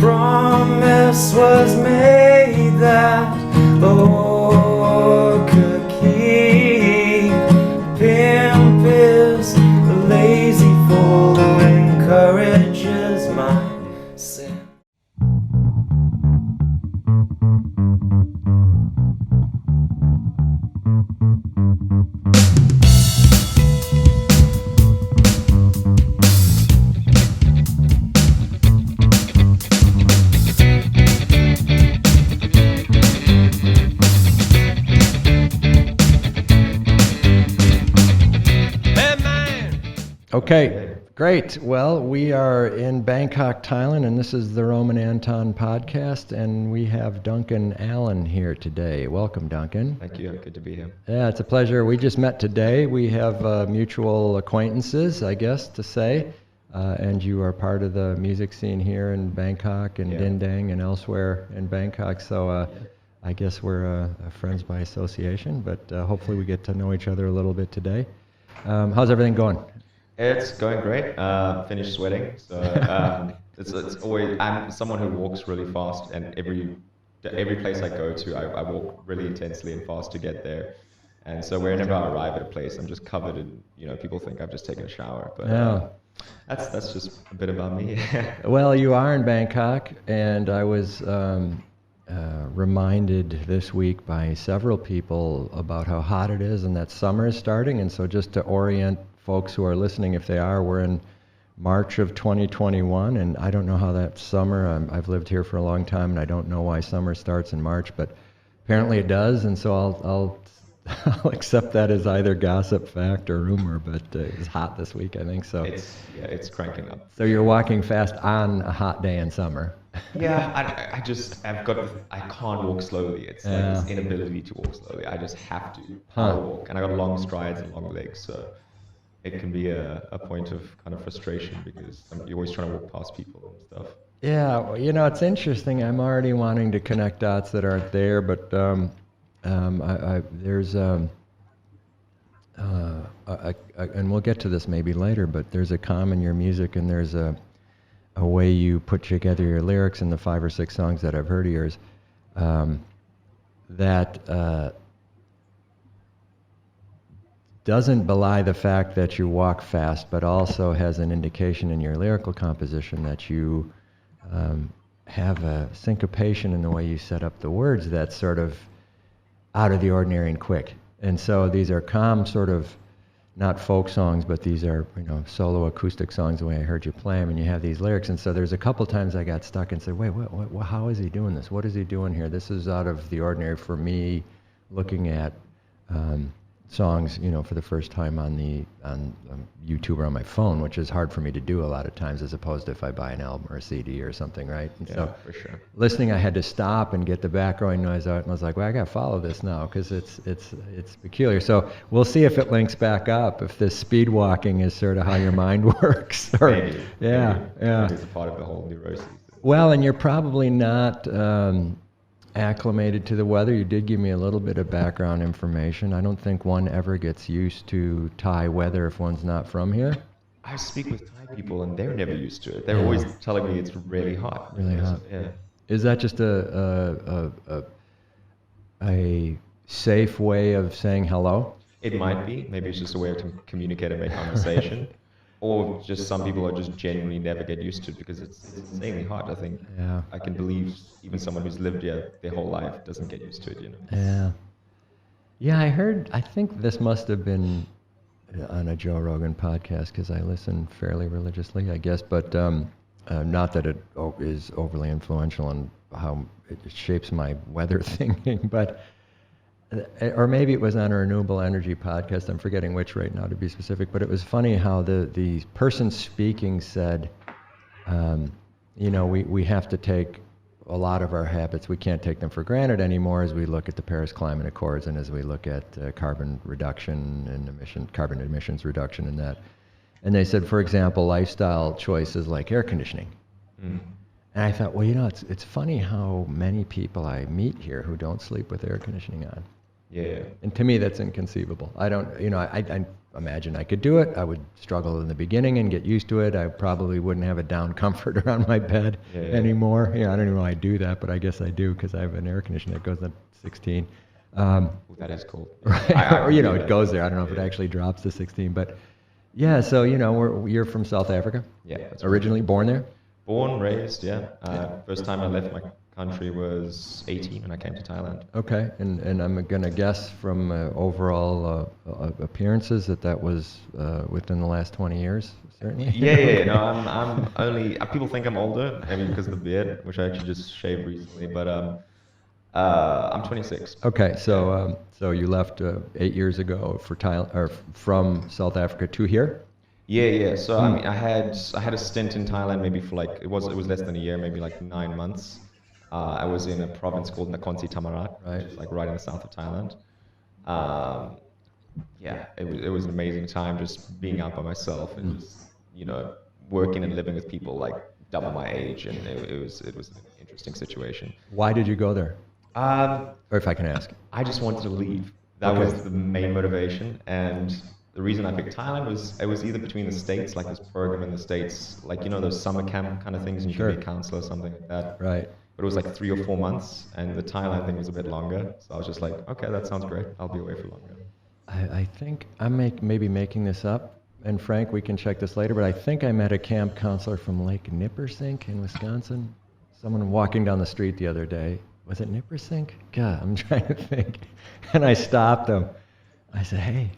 promise was made that Lord could keep. Pimp is a lazy fool who encourages my sin. Okay, great. Well, we are in Bangkok, Thailand, and this is the Roman Anton Podcast, and we have Duncan Allan here today. Welcome, Duncan. Thank you. Good to be here. Yeah, it's a pleasure. We just met today. We have mutual acquaintances, I guess, to say, and you are part of the music scene here in Bangkok and Dindang and elsewhere in Bangkok, so I guess we're friends by association, but hopefully we get to know each other a little bit today. How's everything going? It's going great. Finished sweating, so it's always. I'm someone who walks really fast, and every place I go to, I walk really intensely and fast to get there. And so whenever I arrive at a place, I'm just covered in, people think I've just taken a shower. But that's just a bit about me. Well, you are in Bangkok, and I was reminded this week by several people about how hot it is and that summer is starting. And so just to orient folks who are listening, if they are, we're in March of 2021, and I don't know how that summer, I've lived here for a long time, and I don't know why summer starts in March, but apparently it does, and so I'll accept that as either gossip, fact, or rumor, but it's hot this week, I think, so. It's cranking up. So you're walking fast on a hot day in summer. Yeah, I can't walk slowly. It's like this inability to walk slowly. I just have to walk, and I got long strides and long legs, so it can be a point of kind of frustration because you're always trying to walk past people and stuff. Yeah, well, it's interesting. I'm already wanting to connect dots that aren't there, but there's and we'll get to this maybe later, but there's a calm in your music, and there's a way you put together your lyrics in the 5 or 6 songs that I've heard of yours that doesn't belie the fact that you walk fast, but also has an indication in your lyrical composition that you have a syncopation in the way you set up the words that's sort of out of the ordinary and quick. And so these are calm, sort of, not folk songs, but these are, solo acoustic songs the way I heard you play them, and you have these lyrics. And so there's a couple times I got stuck and said, wait, what, how is he doing this? What is he doing here? This is out of the ordinary for me, looking at songs, for the first time on YouTube or on my phone, which is hard for me to do a lot of times, as opposed to if I buy an album or a CD or something, right? And so for sure. Listening, I had to stop and get the background noise out, and I was like, well, I got to follow this now because it's peculiar. So we'll see if it links back up, if this speed walking is sort of how your mind works. Or, maybe. Yeah. It's a part of the whole neurosis. Well, and you're probably not acclimated to the weather. You did give me a little bit of background information. I don't think one ever gets used to Thai weather if one's not from here. I speak with Thai people and they're never used to it. They're always telling me it's really hot. Really hot. Yeah. Is that just a safe way of saying hello? It might be. Maybe it's just a way to communicate and make conversation. Or just some people are just genuinely never get used to it because it's insanely hot. I think I can believe even someone who's lived here their whole life doesn't get used to it, Yeah, I think this must have been on a Joe Rogan podcast because I listen fairly religiously, I guess, but not that it is overly influential on how it shapes my weather thinking, but or maybe it was on a renewable energy podcast. I'm forgetting which right now to be specific, but it was funny how the person speaking said, we have to take a lot of our habits, we can't take them for granted anymore as we look at the Paris Climate Accords and as we look at carbon reduction and carbon emissions reduction and that. And they said, for example, lifestyle choices like air conditioning. Mm. And I thought, well, it's funny how many people I meet here who don't sleep with air conditioning on. Yeah. And to me, that's inconceivable. I don't, imagine I could do it. I would struggle in the beginning and get used to it. I probably wouldn't have a down comforter on my bed anymore. Yeah, I don't even know why I do that, but I guess I do because I have an air conditioner that goes up 16. That is cool. Right? Or, it goes there. I don't know if it actually drops to 16, but yeah, so, you're from South Africa? Yeah. That's Originally born there? Born, raised, yeah. First time I left my country was 18 when I came to Thailand. Okay, and I'm going to guess from overall appearances that was within the last 20 years, certainly? Yeah. No, I'm only, people think I'm older, maybe because of the beard, which I actually just shaved recently, but I'm 26. Okay, so you left 8 years ago for Thailand, or from South Africa to here? Yeah. So I mean, I had a stint in Thailand maybe for it was less than a year, maybe like 9 months. I was in a province called Nakhon Si Thammarat, which is right in the south of Thailand. It was an amazing time just being out by myself and just, working and living with people like double my age, and it was an interesting situation. Why did you go there? Or if I can ask. I just wanted to leave. That was the main motivation, and the reason I picked Thailand was it was either between the States, like this program in the States, like those summer camp kind of things, and you can be a counselor or something like that. Right. But it was like 3 or 4 months, and the Thailand thing was a bit longer. So I was just like, okay, that sounds great. I'll be away for longer. I think I'm maybe making this up, and Frank, we can check this later, but I think I met a camp counselor from Lake Nippersink in Wisconsin. Someone walking down the street the other day. Was it Nippersink? God, I'm trying to think. And I stopped him. I said, hey,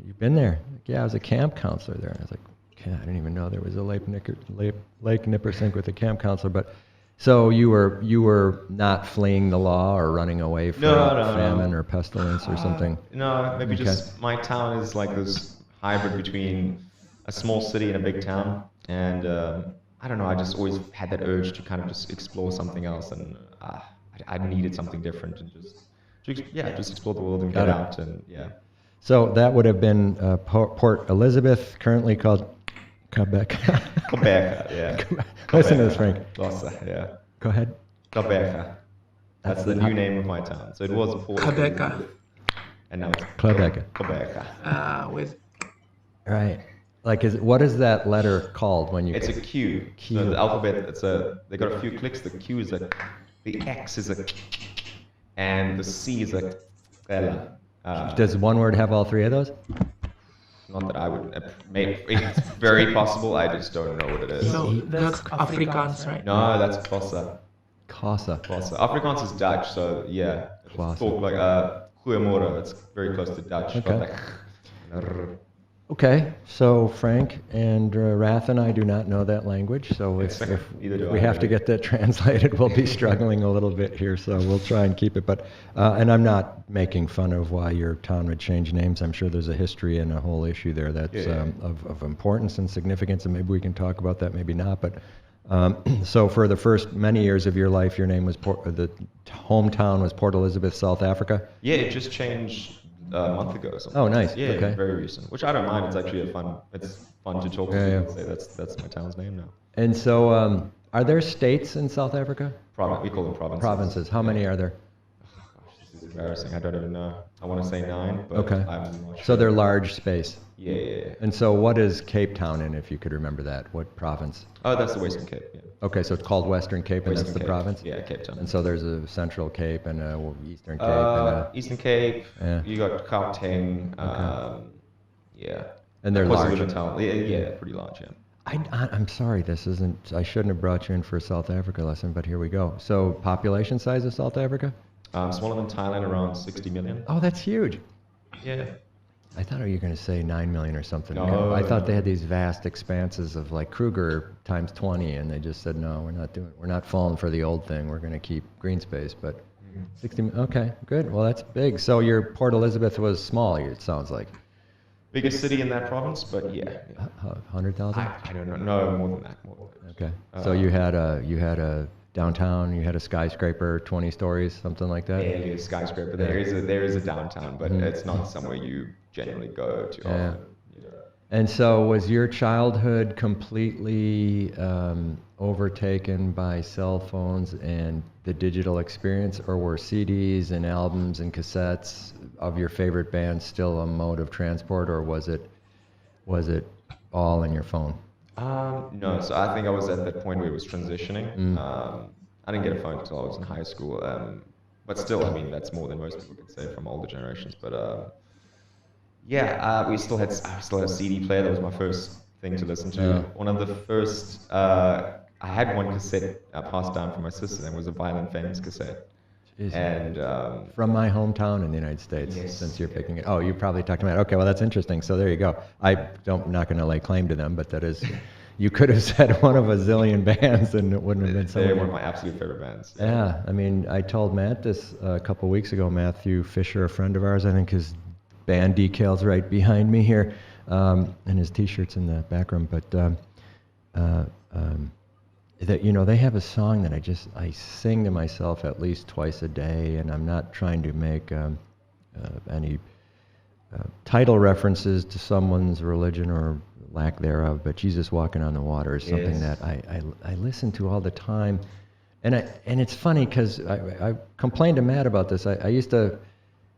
you've been there? Like, yeah, I was a camp counselor there. I was like, God, I didn't even know there was a Lake Nippersink with a camp counselor. But so you were not fleeing the law or running away from famine or pestilence or something? No, maybe just my town is like this hybrid between a small city and a big town. And I don't know, I just always had that urge to kind of just explore something else. And I needed something different and just explore the world and get out. And So that would have been Port Elizabeth, currently called Quebec. Quebec, yeah. Listen to this, Frank. Lossa, yeah. Go ahead. Quebec. That's the new name of my town. So it was Port Quebec. And now it's Quebec. With Right. Like, what is that letter called when you? It's a Q. So the alphabet. They got a few clicks. The Q is a, the X is a, and the C is a. Does one word have all three of those? Not that I would. It's very possible. I just don't know what it is. so that's Afrikaans, right? No, that's Xhosa. Xhosa. Afrikaans is Dutch, so yeah. Xhosa. Talk like goeiemorgen. It's very close to Dutch. Okay. But Okay, so Frank and Rath and I do not know that language, so if we have to get that translated, we'll be struggling a little bit here, so we'll try and keep it. But and I'm not making fun of why your town would change names. I'm sure there's a history and a whole issue there that's of importance and significance, and maybe we can talk about that, maybe not. But so for the first many years of your life, your name was the hometown was Port Elizabeth, South Africa? Yeah, it just changed a month ago or something. Oh, nice. Yeah, Okay. very recent. Which I don't mind. It's actually it's fun to talk to people and say that's my town's name now. And so, are there states in South Africa? We call them provinces. Provinces. How many are there? Oh, gosh, this is embarrassing. I don't even know. I want to say 9, but Okay. I'm not sure. So they're large space. Yeah. And so what is Cape Town in, if you could remember that? What province? Oh, that's the Western Cape. Yeah. Okay, so it's called Western Cape, and Western that's the Cape. province? Yeah, Cape Town. And so there's a Central Cape and a Eastern Cape. And Eastern Cape. Yeah. You got Gauteng. Yeah. And they're large. KwaZulu-Natal. Yeah, pretty large. Yeah. I'm sorry, I shouldn't have brought you in for a South Africa lesson, but here we go. So population size of South Africa? Smaller than Thailand, around 60 million. Oh, that's huge. Yeah. I thought you were going to say 9 million or something. No, I thought they had these vast expanses of like Kruger times 20, and they just said, no, we're not falling for the old thing. We're going to keep green space, but 60, okay, good. Well, that's big. So your Port Elizabeth was small, it sounds like. Biggest city in that province, but yeah. 100,000? I don't know. No, more than that. Okay. So you had a downtown, you had a skyscraper, 20 stories, something like that? Barely a skyscraper. There is a downtown, but it's not somewhere you generally go to often. And so was your childhood completely overtaken by cell phones and the digital experience, or were CDs and albums and cassettes of your favorite bands still a mode of transport, or was it all in your phone? No, so I think I was at that point where it was transitioning. I didn't get a phone until I was in high school, but still, I mean, that's more than most people can say from older generations. But yeah, I still had a CD player. That was my first thing to listen to. Yeah. One of the first, I had one cassette passed down from my sister, and it was a Violent Femmes cassette. Jeez. And From my hometown in the United States, Yes. since you're picking it. Oh, you probably talked about it. Okay, well, that's interesting. So there you go. I'm not going to lay claim to them, but that is, you could have said one of a zillion bands and it wouldn't have been so. they're one of my absolute favorite bands. Yeah, I mean, I told Matt this a couple weeks ago. Matthew Fisher, a friend of ours, I think his band decal's right behind me here, and his T-shirt's in the background. But that, you know, they have a song that I sing to myself at least twice a day, and I'm not trying to make any title references to someone's religion or lack thereof, but Jesus Walking on the Water is something Yes. that I listen to all the time. And it's funny because I complained to Matt about this. I used to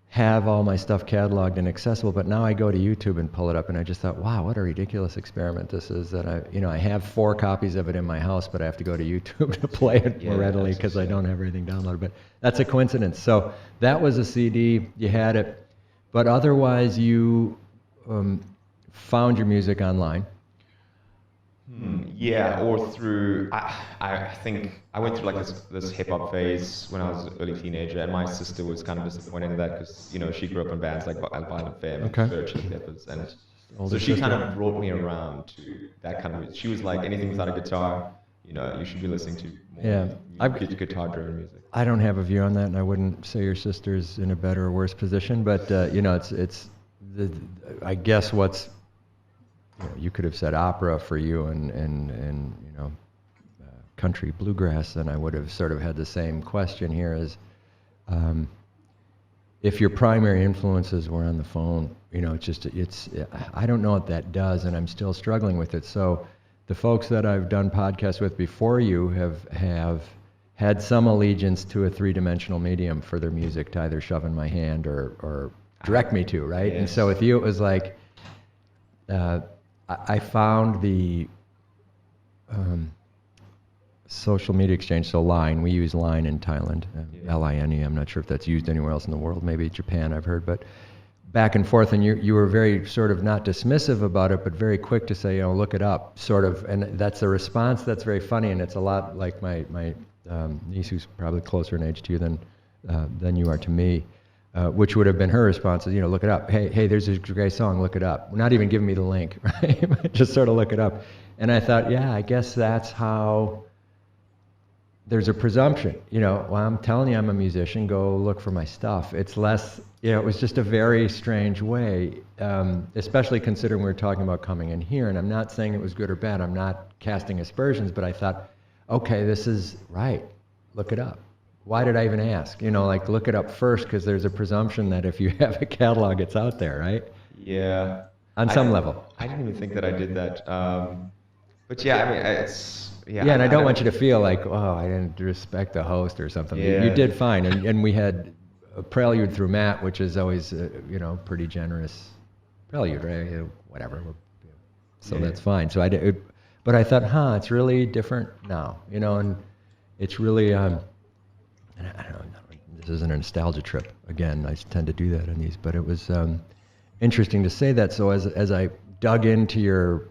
have all my stuff cataloged and accessible, but now I go to YouTube and pull it up, and I just thought, wow, what a ridiculous experiment this is, that I have 4 copies of it in my house, but I have to go to YouTube to play it more readily because I don't have everything downloaded. But that's a coincidence. So that was a CD, you had it, but otherwise you found your music online. Yeah, or through, I think I went through like this hip hop phase when I was an early teenager, and my sister was kind of disappointed in that because, you know, she grew up in bands like Violent Femmes, Okay. Red Chili Peppers, and Older so she sister. kind of brought me around to that kind of, she was like, anything without a guitar, you know, you should be listening to more Yeah. guitar-driven music. I don't have a view on that, and I wouldn't say your sister's in a better or worse position, but you know, I guess what's, you could have said opera for you and you know, country bluegrass, and I would have sort of had the same question here as if your primary influences were on the phone, you know, I don't know what that does, and I'm still struggling with it. So the folks that I've done podcasts with before you have had some allegiance to a 3-dimensional medium for their music to either shove in my hand or direct me to, right? Yes. And so with you, it was like, I found the social media exchange, so Line, we use Line in Thailand, Line, I'm not sure if that's used anywhere else in the world, maybe Japan I've heard, but back and forth, and you were very sort of not dismissive about it, but very quick to say, you know, look it up, sort of, and that's a response that's very funny, and it's a lot like my niece, who's probably closer in age to you than you are to me. Which would have been her response, is, you know, look it up. Hey, there's a great song, look it up. Not even giving me the link, right? Just sort of look it up. And I thought, yeah, I guess that's how there's a presumption. You know, well, I'm telling you I'm a musician, go look for my stuff. It's less, you know, it was just a very strange way, especially considering we were talking about coming in here. And I'm not saying it was good or bad. I'm not casting aspersions, but I thought, okay, this is right. Look it up. Why did I even ask? You know, like, look it up first, because there's a presumption that if you have a catalog, it's out there, right? Yeah. On some level. I didn't even think that I did that. But yeah, I mean, it's, Yeah, and I don't want you to feel like, oh, I didn't respect the host or something. Yeah. You did fine, and we had a prelude through Matt, which is always, you know, pretty generous prelude, right? You know, whatever. So that's fine. So but I thought, it's really different now, you know, and it's really, and I don't know, this isn't a nostalgia trip. Again, I tend to do that in these, but it was interesting to say that. So as I dug into your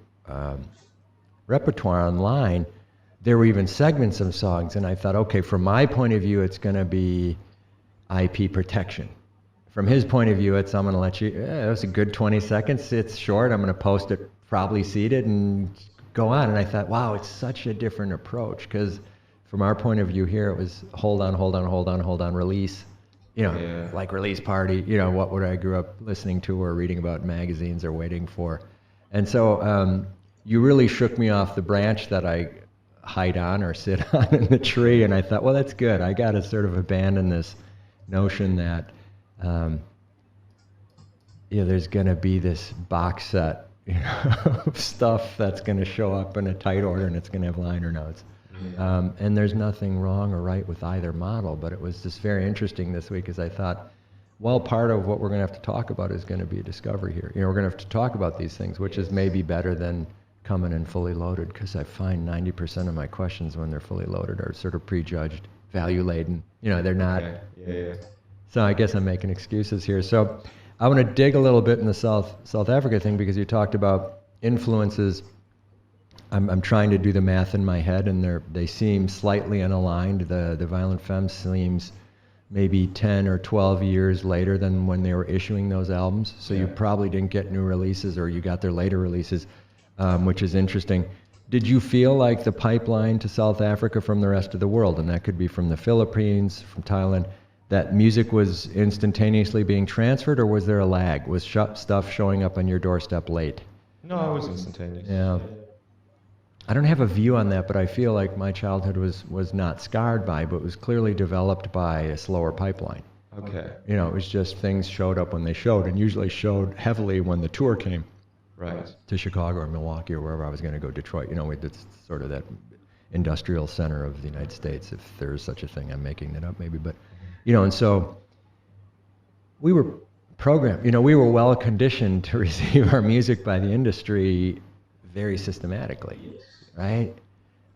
repertoire online, there were even segments of songs, and I thought, okay, from my point of view, it's going to be IP protection. From his point of view, I'm going to let you, it was a good 20 seconds. It's short. I'm going to post it probably seated and go on. And I thought, wow, it's such a different approach, because from our point of view here, it was hold on, release, you know, like release party, you know, what I grew up listening to or reading about in magazines or waiting for. And so you really shook me off the branch that I hide on or sit on in the tree. And I thought, well, that's good. I got to sort of abandon this notion that, there's going to be this box set, stuff that's going to show up in a tight order and it's going to have liner notes. And there's nothing wrong or right with either model, but it was just very interesting this week as I thought, well, part of what we're going to have to talk about is going to be a discovery here. We're going to have to talk about these things, which is maybe better than coming in fully loaded, because I find 90% of my questions when they're fully loaded are sort of prejudged, value laden. They're not. Yeah. So I guess I'm making excuses here. So I want to dig a little bit in the South Africa thing, because you talked about influences. I'm trying to do the math in my head, and they seem slightly unaligned. The Violent Femmes seems maybe 10 or 12 years later than when they were issuing those albums. So you probably didn't get new releases, or you got their later releases, which is interesting. Did you feel like the pipeline to South Africa from the rest of the world, and that could be from the Philippines, from Thailand, that music was instantaneously being transferred, or was there a lag? Was stuff showing up on your doorstep late? No, it was instantaneous. Yeah. I don't have a view on that, but I feel like my childhood was not scarred by, but was clearly developed by a slower pipeline. Okay. It was just things showed up when they showed, and usually showed heavily when the tour came. Right. To Chicago or Milwaukee or wherever I was going to go, Detroit. It's sort of that industrial center of the United States, if there is such a thing. I'm making that up maybe, but and so we were programmed. We were well conditioned to receive our music by the industry very systematically, right?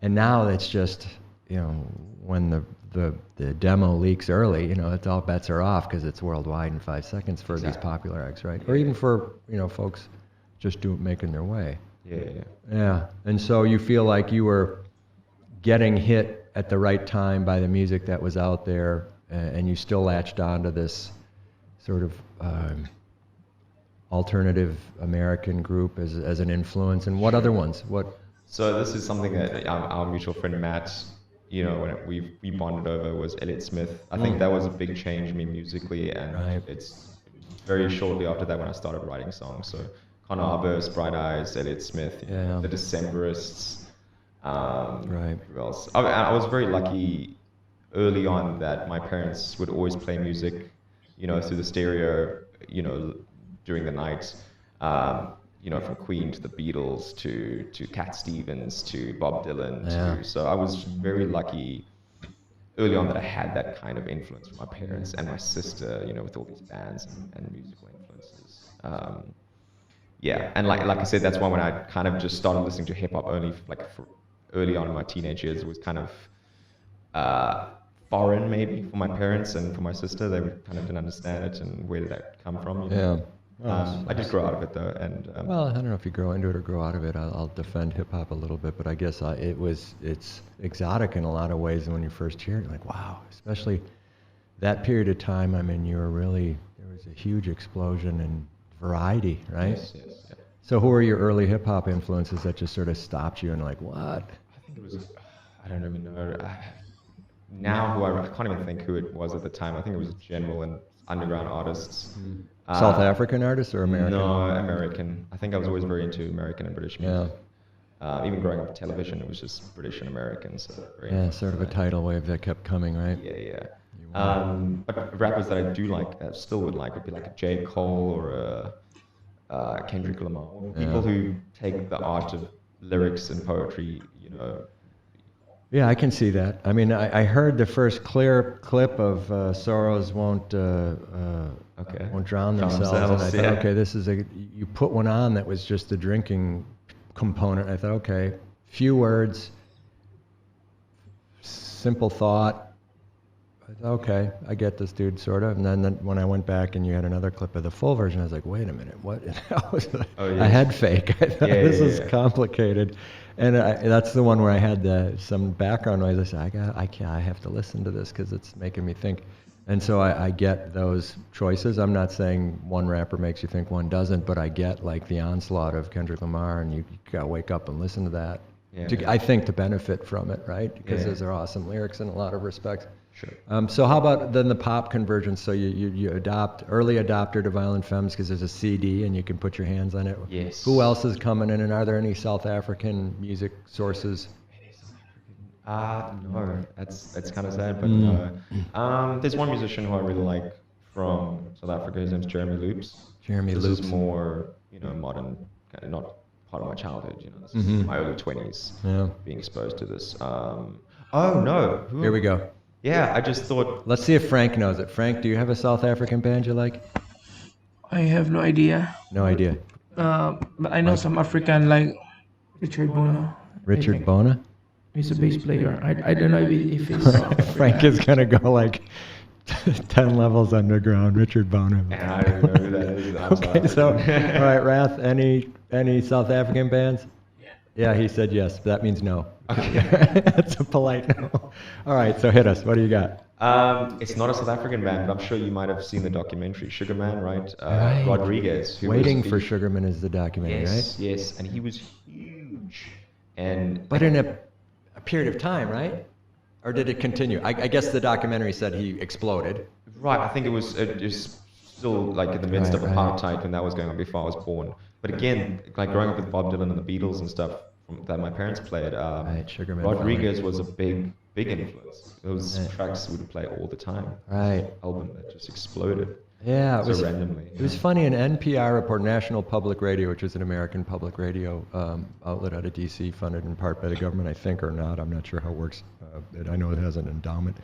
And now it's just when the demo leaks early, it's all bets are off because it's worldwide in 5 seconds for these popular acts, right? Or even for folks just making their way. Yeah. And so you feel like you were getting hit at the right time by the music that was out there, and you still latched onto this sort of alternative American group as an influence. And what other ones? So this is something that our mutual friend Matt, when we bonded over, was Elliott Smith. I think that was a big change in me musically, and it's very shortly after that when I started writing songs. So Connor Arbus, Bright Eyes, Elliott Smith, the Decemberists. Who else? I was very lucky early on that my parents would always play music, through the stereo, during the night. From Queen to the Beatles to Cat Stevens to Bob Dylan. So I was very lucky early on that I had that kind of influence from my parents and my sister, with all these bands and musical influences. And like I said, that's why when I kind of just started listening to hip hop only, early on in my teenage years, it was kind of foreign maybe for my parents and for my sister. They kind of didn't understand it, and where did that come from? I did grow out of it though, and well, I don't know if you grow into it or grow out of it. I'll defend hip hop a little bit, but I guess it's exotic in a lot of ways. And when you first hear it, you're like, wow, especially that period of time. I mean, there was a huge explosion in variety, right? Yes. So who were your early hip hop influences that just sort of stopped you and like, what? I think it was, I don't even know. Now I can't even think who it was at the time. I think it was general and underground artists. South African artists or American? No, American. I think I was always very into American and British music. Even growing up on television, it was just British and American. So sort of a tidal wave that kept coming, right? Yeah. But rappers that I do like, still would be like a J. Cole or a Kendrick Lamar. People who take the art of lyrics and poetry, Yeah, I can see that. I mean, I heard the first clear clip of Sorrows Won't Drown Themselves, and I thought, okay, this is you put one on that was just the drinking component. I thought, okay, few words, simple thought. I thought, okay, I get this dude, sort of. And then when I went back and you had another clip of the full version, I was like, wait a minute, what? That was a head fake. I thought, this is complicated. And that's the one where I had some background noise. I said, I have to listen to this because it's making me think. And so I get those choices. I'm not saying one rapper makes you think one doesn't, but I get like the onslaught of Kendrick Lamar, and you got to wake up and listen to that. I think to benefit from it, right? Because those are awesome lyrics in a lot of respects. Sure. So how about then the pop convergence? So you early adopter to Violent Femmes because there's a CD and you can put your hands on it. Yes. Who else is coming in, and are there any South African music sources? No, that's kind of sad, but no. There's one musician who I really like from South Africa. His name's Jeremy Loops. This is more, modern kind of not part of my childhood. You know, this is my early 20s, being exposed to this. Oh no! Here we go. Yeah, I just thought. Let's see if Frank knows it. Frank, do you have a South African band you like? I have no idea. No idea. But I know some African like Richard Bono. Richard Bona? He's a bass player. I don't know if he's South African. Frank is gonna go like 10 levels underground. Richard Bona. And I don't know who that is. Okay, so all right, Rath. Any South African bands? Yeah, he said yes. That means no. Okay. That's a polite no. All right, so hit us. What do you got? It's not a South African band, but I'm sure you might have seen the documentary Sugarman, right? Right. Rodriguez. Who Waiting was for Sugarman is the documentary, yes, right? Yes, and he was huge. And But in a period of time, right? Or did it continue? I guess the documentary said he exploded. right, I think it was still like in the midst of Right. apartheid when that was going on before I was born. But again, like growing up with Bob Dylan and the Beatles and stuff that my parents played, Right, Sugarman. Rodriguez was a big influence. Those Right. tracks would play all the time. Right. Album that just exploded. Yeah, it So was randomly. It was funny. An NPR report, National Public Radio, which is an American public radio outlet out of D.C., funded in part by the government, I think, or not. I'm not sure how it works. I know it has an endowment.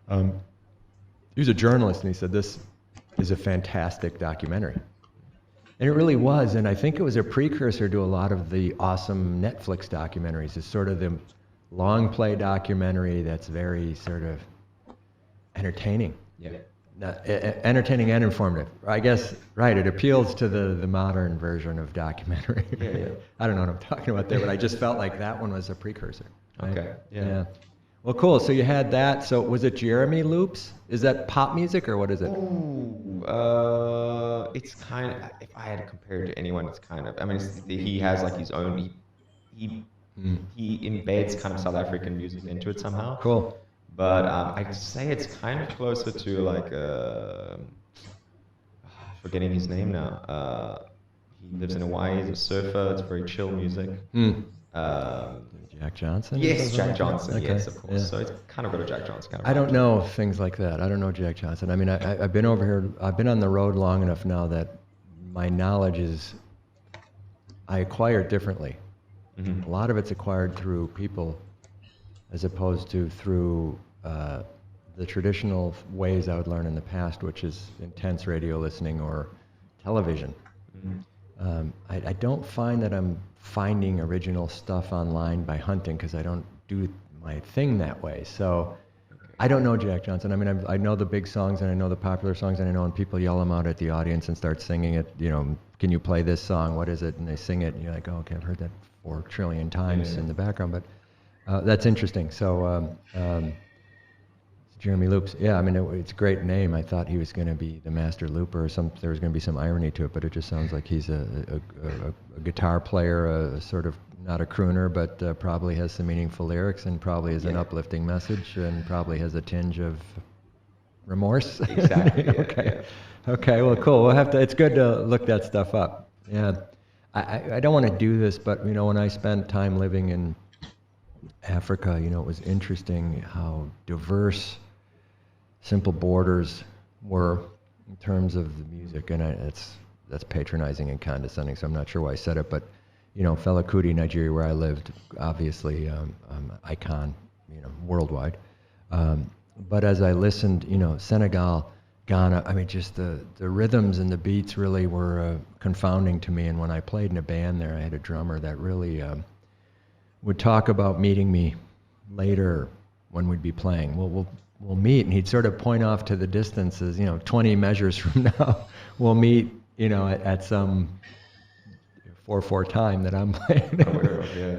He was a journalist, and he said, this is a fantastic documentary. And it really was, and I think it was a precursor to a lot of the awesome Netflix documentaries. It's sort of the long play documentary that's very sort of entertaining. Yeah. Entertaining and informative. I guess, right, it appeals to the modern version of documentary. Yeah. I don't know what I'm talking about there, but I just felt like that one was a precursor. Right? Okay, yeah. Well, cool. So you had that. So was it Jeremy Loops? Is that pop music or what is it? Ooh, it's kind of, if I had to compare it to anyone, it's kind of, I mean, he has like his own, he embeds kind of South African music into it somehow. Cool. But I'd say it's kind of closer to like, forgetting his name now. He lives in Hawaii, he's a surfer, it's very chill music. Jack Johnson? or Yes, something Jack like that? Johnson, Okay, yes, of course. yeah. So it's kind of got a Jack Johnson kind of I don't vibe. know things like that. I don't know Jack Johnson. I mean, I've been over here, I've been on the road long enough now that my knowledge is, I acquire it differently. Mhm. A lot of it's acquired through people as opposed to through the traditional ways I would learn in the past, which is intense radio listening or television. Mhm. I don't find that I'm finding original stuff online by hunting because I don't do my thing that way. So I don't know Jack Johnson. I mean, I know the big songs and I know the popular songs and I know when people yell them out at the audience and start singing it, you know, can you play this song? What is it? And they sing it and you're like, oh, okay, I've heard that 4 trillion times in the background. But that's interesting. So Jeremy Loops, yeah, I mean, it's a great name. I thought he was going to be the master looper or there was going to be some irony to it, but it just sounds like he's a guitar player, a sort of, not a crooner, but probably has some meaningful lyrics and probably has an uplifting message and probably has a tinge of remorse. Exactly. Yeah, Okay. Okay, well, cool. We'll have to, it's good to look that stuff up. Yeah. I don't want to do this, but, you know, when I spent time living in Africa, you know, it was interesting how diverse Simple Borders were in terms of the music, and that's patronizing and condescending, so I'm not sure why I said it, but, you know, Fela Kuti, Nigeria, where I lived, obviously icon, you know, worldwide. But as I listened, you know, Senegal, Ghana, I mean, just the rhythms and the beats really were confounding to me, and when I played in a band there, I had a drummer that really would talk about meeting me later when we'd be playing. We'll meet, and he'd sort of point off to the distances, you know, 20 measures from now, we'll meet, you know, at some 4/4 time that I'm playing.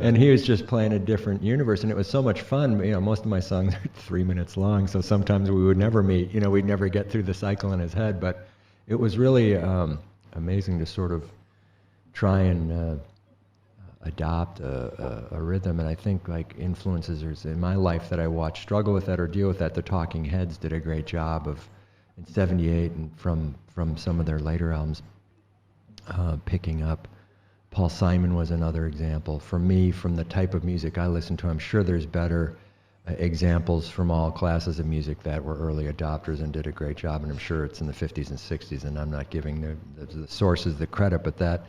And he was just playing a different universe, and it was so much fun. You know, most of my songs are 3 minutes long, so sometimes we would never meet. You know, we'd never get through the cycle in his head, but it was really amazing to sort of try and adopt a rhythm, and I think like influencers in my life that I watch struggle with that or deal with that. The Talking Heads did a great job of in '78 and from some of their later albums picking up. Paul Simon was another example. For me, from the type of music I listen to, I'm sure there's better examples from all classes of music that were early adopters and did a great job, and I'm sure it's in the 50s and 60s, and I'm not giving the sources the credit, but that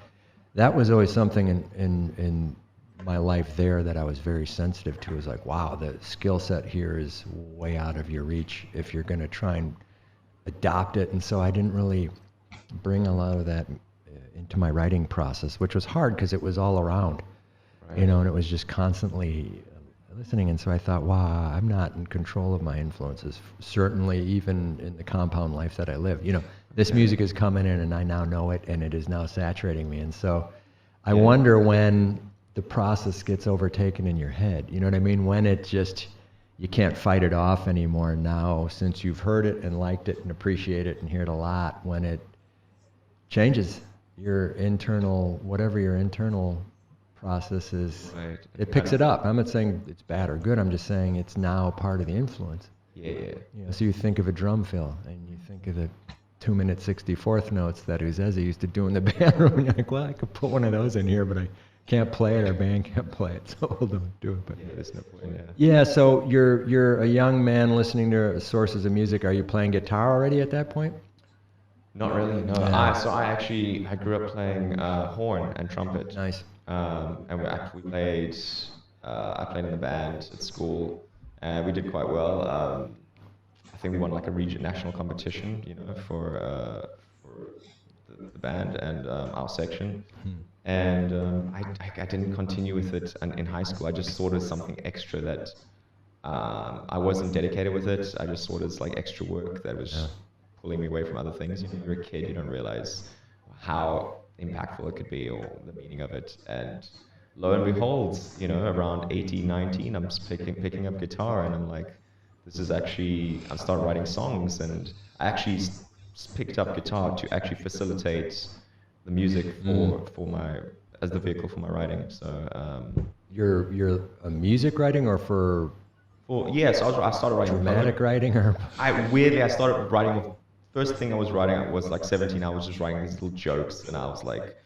that was always something in my life there that I was very sensitive to. Is like, wow, the skill set here is way out of your reach if you're going to try and adopt it. And so I didn't really bring a lot of that into my writing process, which was hard because it was all around, you know, and it was just constantly listening. And so I thought, wow, I'm not in control of my influences, certainly even in the compound life that I live. You know, this music is coming in and I now know it and it is now saturating me. And so I wonder when the process gets overtaken in your head, you know what I mean? When it just, you can't fight it off anymore now, since you've heard it and liked it and appreciate it and hear it a lot, when it changes your internal, whatever your internal process is, it picks it up. I'm not saying it's bad or good, I'm just saying it's now part of the influence. You know, so you think of a drum fill and you think of the 2-minute 64th notes that Uzezi used to do in the band room, and you're like, well, I could put one of those in here, but I can't play it, our band can't play it, so we'll don't do it. But there's no point. yeah, so you're a young man listening to sources of music. Are you playing guitar already at that point? Not really, no. I grew up playing horn and trumpet. Nice. And we played, I played in the band at school, and we did quite well. I think we won like a national competition, you know, for the band and our section. And I didn't continue with it in high school. I just saw it as something extra that I wasn't dedicated with it. I just saw it as like extra work that was pulling me away from other things. You know, you're a kid, you don't realize how impactful it could be or the meaning of it. And lo and behold, you know, around 18, 19, I'm just picking up guitar, and I'm like, this is actually, I started writing songs, and I actually picked up guitar to actually facilitate the music for my, as the vehicle for my writing. So you're a music writing or for yes, I started writing dramatic writing, or I started writing. First thing I was writing was like 17. I was just writing these little jokes, and I was like,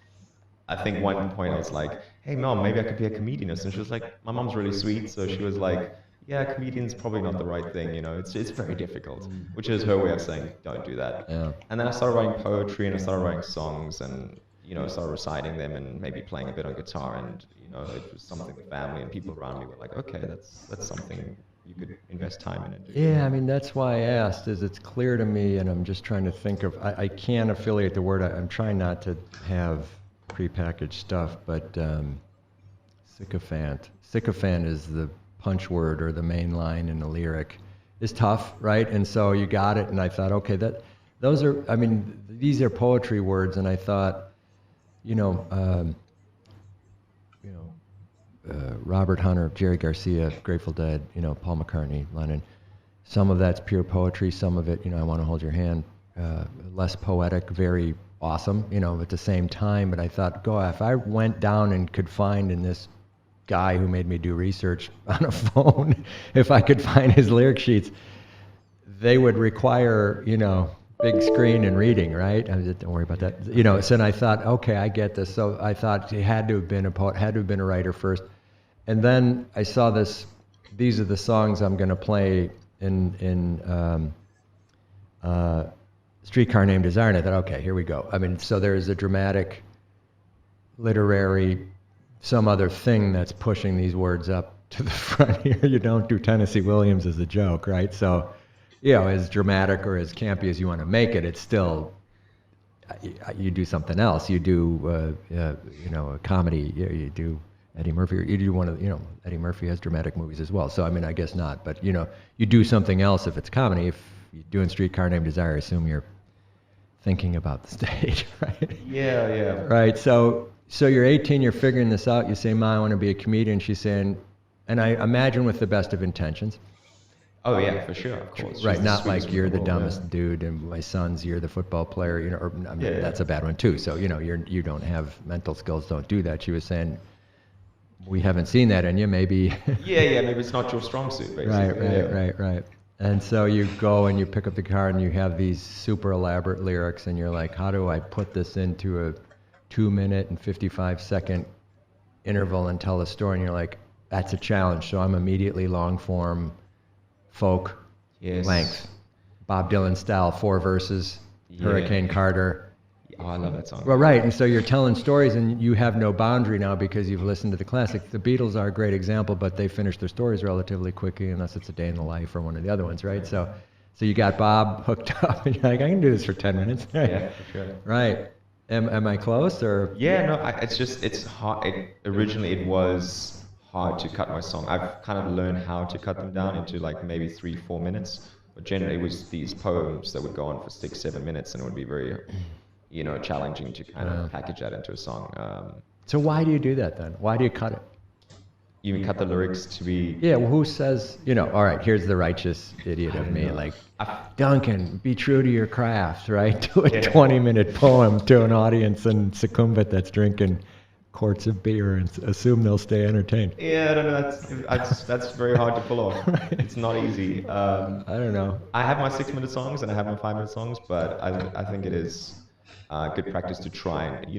I think one point I was like, hey mom, maybe I could be a comedian. And she was like, my mom's really sweet, so she was like, yeah, comedian's probably not the right thing, you know, it's very difficult, which is her way of saying, don't do that. And then I started writing poetry, and I started writing songs, and, you know, started reciting them and maybe playing a bit on guitar, and, you know, it was something the family and people around me were like, okay, that's something you could invest time in it. Yeah, I mean, that's why I asked, is it's clear to me, and I'm just trying to think of, I can't affiliate the word, I'm trying not to have prepackaged stuff, but sycophant. Sycophant is the punch word or the main line in the lyric. Is tough, right? And so you got it, and I thought, okay, those are, I mean, these are poetry words, and I thought, Robert Hunter, Jerry Garcia, Grateful Dead, Paul McCartney, Lennon. Some of that's pure poetry, some of it, I Want to Hold Your Hand, less poetic, very awesome, at the same time. But I thought, if I went down and could find in this guy who made me do research on a phone, if I could find his lyric sheets, they would require, big screen and reading, right? Don't worry about that. So then I thought, okay, I get this. So I thought he had to have been a poet, had to have been a writer first. And then I saw this, these are the songs I'm going to play in Streetcar Named Desire. And I thought, okay, here we go. I mean, so there's a dramatic, literary, some other thing that's pushing these words up to the front here. You don't do Tennessee Williams as a joke, right? So, as dramatic or as campy as you want to make it, it's still, you do something else. You do, a comedy. You do Eddie Murphy. Or you do one of, Eddie Murphy has dramatic movies as well. So, I mean, I guess not. But, you do something else if it's comedy. If you're doing Streetcar Named Desire, I assume you're thinking about the stage, right? Yeah. Right. So you're 18, you're figuring this out. You say, Ma, I want to be a comedian. She's saying, and I imagine with the best of intentions. Oh yeah, for sure, of course. Right, not like you're the dumbest dude and my son's, you're the football player, or that's a bad one too. So, you don't have mental skills, don't do that. She was saying, we haven't seen that in you, maybe. Yeah, maybe it's not your strong suit, basically. Right. And so you go and you pick up the card and you have these super elaborate lyrics and you're like, how do I put this into a 2-minute and 55-second interval and tell a story? And you're like, that's a challenge. So I'm immediately long form, folk, length, Bob Dylan style, 4 verses, Hurricane Carter, Oh, I love that song. Well, right, and so you're telling stories, and you have no boundary now because you've listened to the classics. The Beatles are a great example, but they finish their stories relatively quickly, unless it's A Day in the Life or one of the other ones, right? So you got Bob hooked up, and you're like, I can do this for 10 minutes. Yeah, for sure. Right. Am I close, or? Yeah, no, it's hard. Originally, it was hard to cut my song. I've kind of learned how to cut them down into like maybe 3-4 minutes. But generally, it was these poems that would go on for 6-7 minutes, and it would be very, challenging to kind of package that into a song. So why do you do that then? Why do you cut it? You can cut the lyrics to be. Yeah, well, who says, all right, here's the righteous idiot of me. Like, Duncan, be true to your craft, right? Do a 20-minute poem to an audience in Sukhumvit that's drinking quarts of beer and assume they'll stay entertained. Yeah, I don't know. That's very hard to pull off. Right. It's not easy. I don't know. I have my 6-minute songs and I have my 5-minute songs, but I think it is good practice to try and,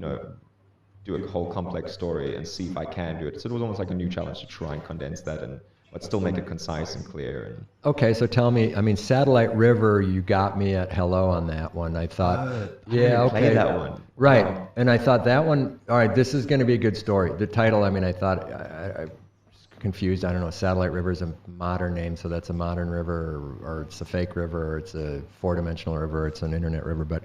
do a whole complex story and see if I can do it. So it was almost like a new challenge to try and condense that but still make it concise and clear. Okay, so tell me, Satellite River, you got me at hello on that one. I thought, play that one. Right, and I thought that one, all right, this is going to be a good story. The title, I thought, I was confused. I don't know, Satellite River is a modern name, so that's a modern river, or it's a fake river, or it's a 4-dimensional river, or it's an internet river, but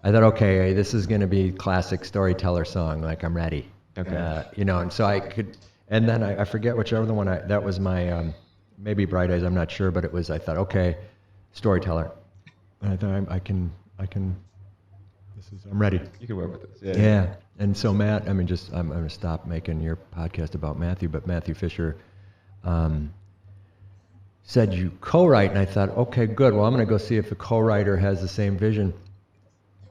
I thought, okay, this is going to be classic storyteller song, like I'm ready. Okay. And so I could, and then I forget which other one, that was my, maybe Bright Eyes, I'm not sure, but I thought, okay, storyteller. And I thought, I'm ready. You can work with this. Yeah. And so Matt, I'm going to stop making your podcast about Matthew, but Matthew Fisher said you co-write, and I thought, okay, good. Well, I'm going to go see if the co-writer has the same vision.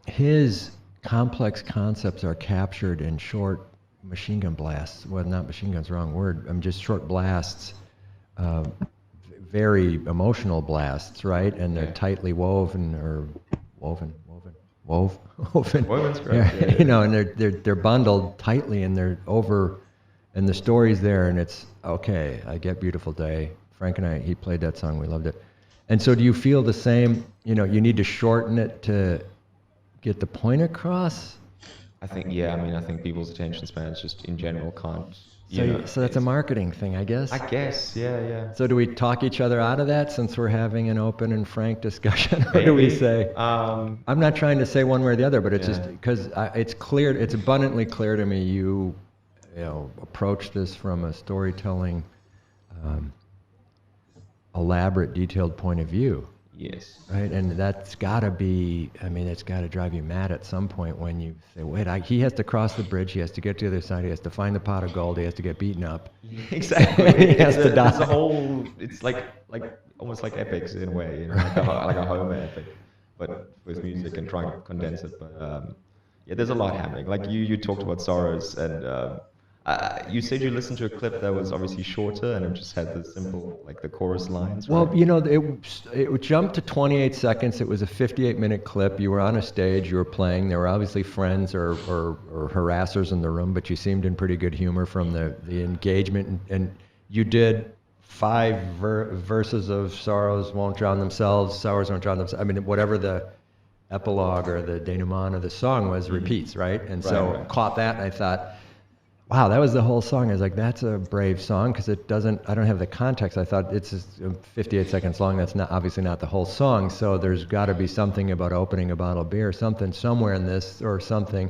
His complex concepts are captured in short machine gun blasts. Well, not machine gun's the wrong word. Just short blasts, very emotional blasts, right? And they're tightly woven. Woven's great. Yeah. And they're bundled tightly, and they're over, and the story's there, and it's okay. I Get Beautiful Day. Frank and he played that song. We loved it. And so, do you feel the same? You need to shorten it to get the point across? I think, I think people's attention spans just in general can't. So that's a marketing thing, I guess? I guess, yeah. So do we talk each other out of that since we're having an open and frank discussion? Or Maybe. do we say, I'm not trying to say one way or the other, but it's just because it's abundantly clear to me you approach this from a storytelling, elaborate, detailed point of view. Yes. Right, and that's got to be, it's got to drive you mad at some point when you say, wait, he has to cross the bridge, he has to get to the other side, he has to find the pot of gold, he has to get beaten up. Exactly. He has to die. It's a whole, it's like almost like epics in a way, like a Homer epic, but with music and trying to condense it. But there's a lot happening. Like you talked about sorrows, and you said you listened to a clip that was obviously shorter and it just had the simple, like the chorus lines. Right? Well, it jumped to 28 seconds. It was a 58-minute clip. You were on a stage, you were playing. There were obviously friends or harassers in the room, but you seemed in pretty good humor from the engagement. And you did 5 verses of Sorrows Won't Drown Themselves, Sorrows Won't Drown Themselves. Whatever the epilogue or the denouement of the song was, repeats, right? And so caught that, and I thought, wow, that was the whole song. I was like, that's a brave song, because I don't have the context. I thought it's 58 seconds long. That's obviously not the whole song. So there's got to be something about opening a bottle of beer, something somewhere in this or something.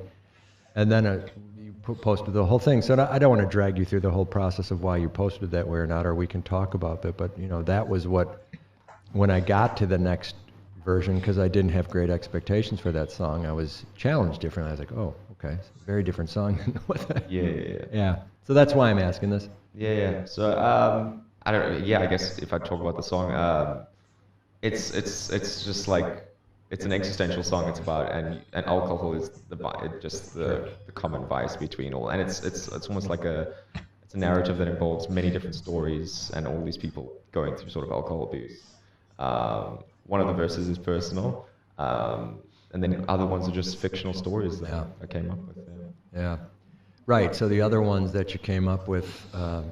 And then you posted the whole thing. So I don't want to drag you through the whole process of why you posted it that way or not, or we can talk about that. But, that was when I got to the next version, because I didn't have great expectations for that song, I was challenged differently. I was like, oh, okay, it's a very different song. Yeah. So that's why I'm asking this. Yeah. So I don't know. Yeah, I guess if I talk about the song, it's just like it's an existential song. It's about and alcohol is the common vice between all, and it's almost like it's a narrative that involves many different stories and all these people going through sort of alcohol abuse. One of the verses is personal. And then other ones are just fictional stories that I came up with. Yeah. Right. So the other ones that you came up with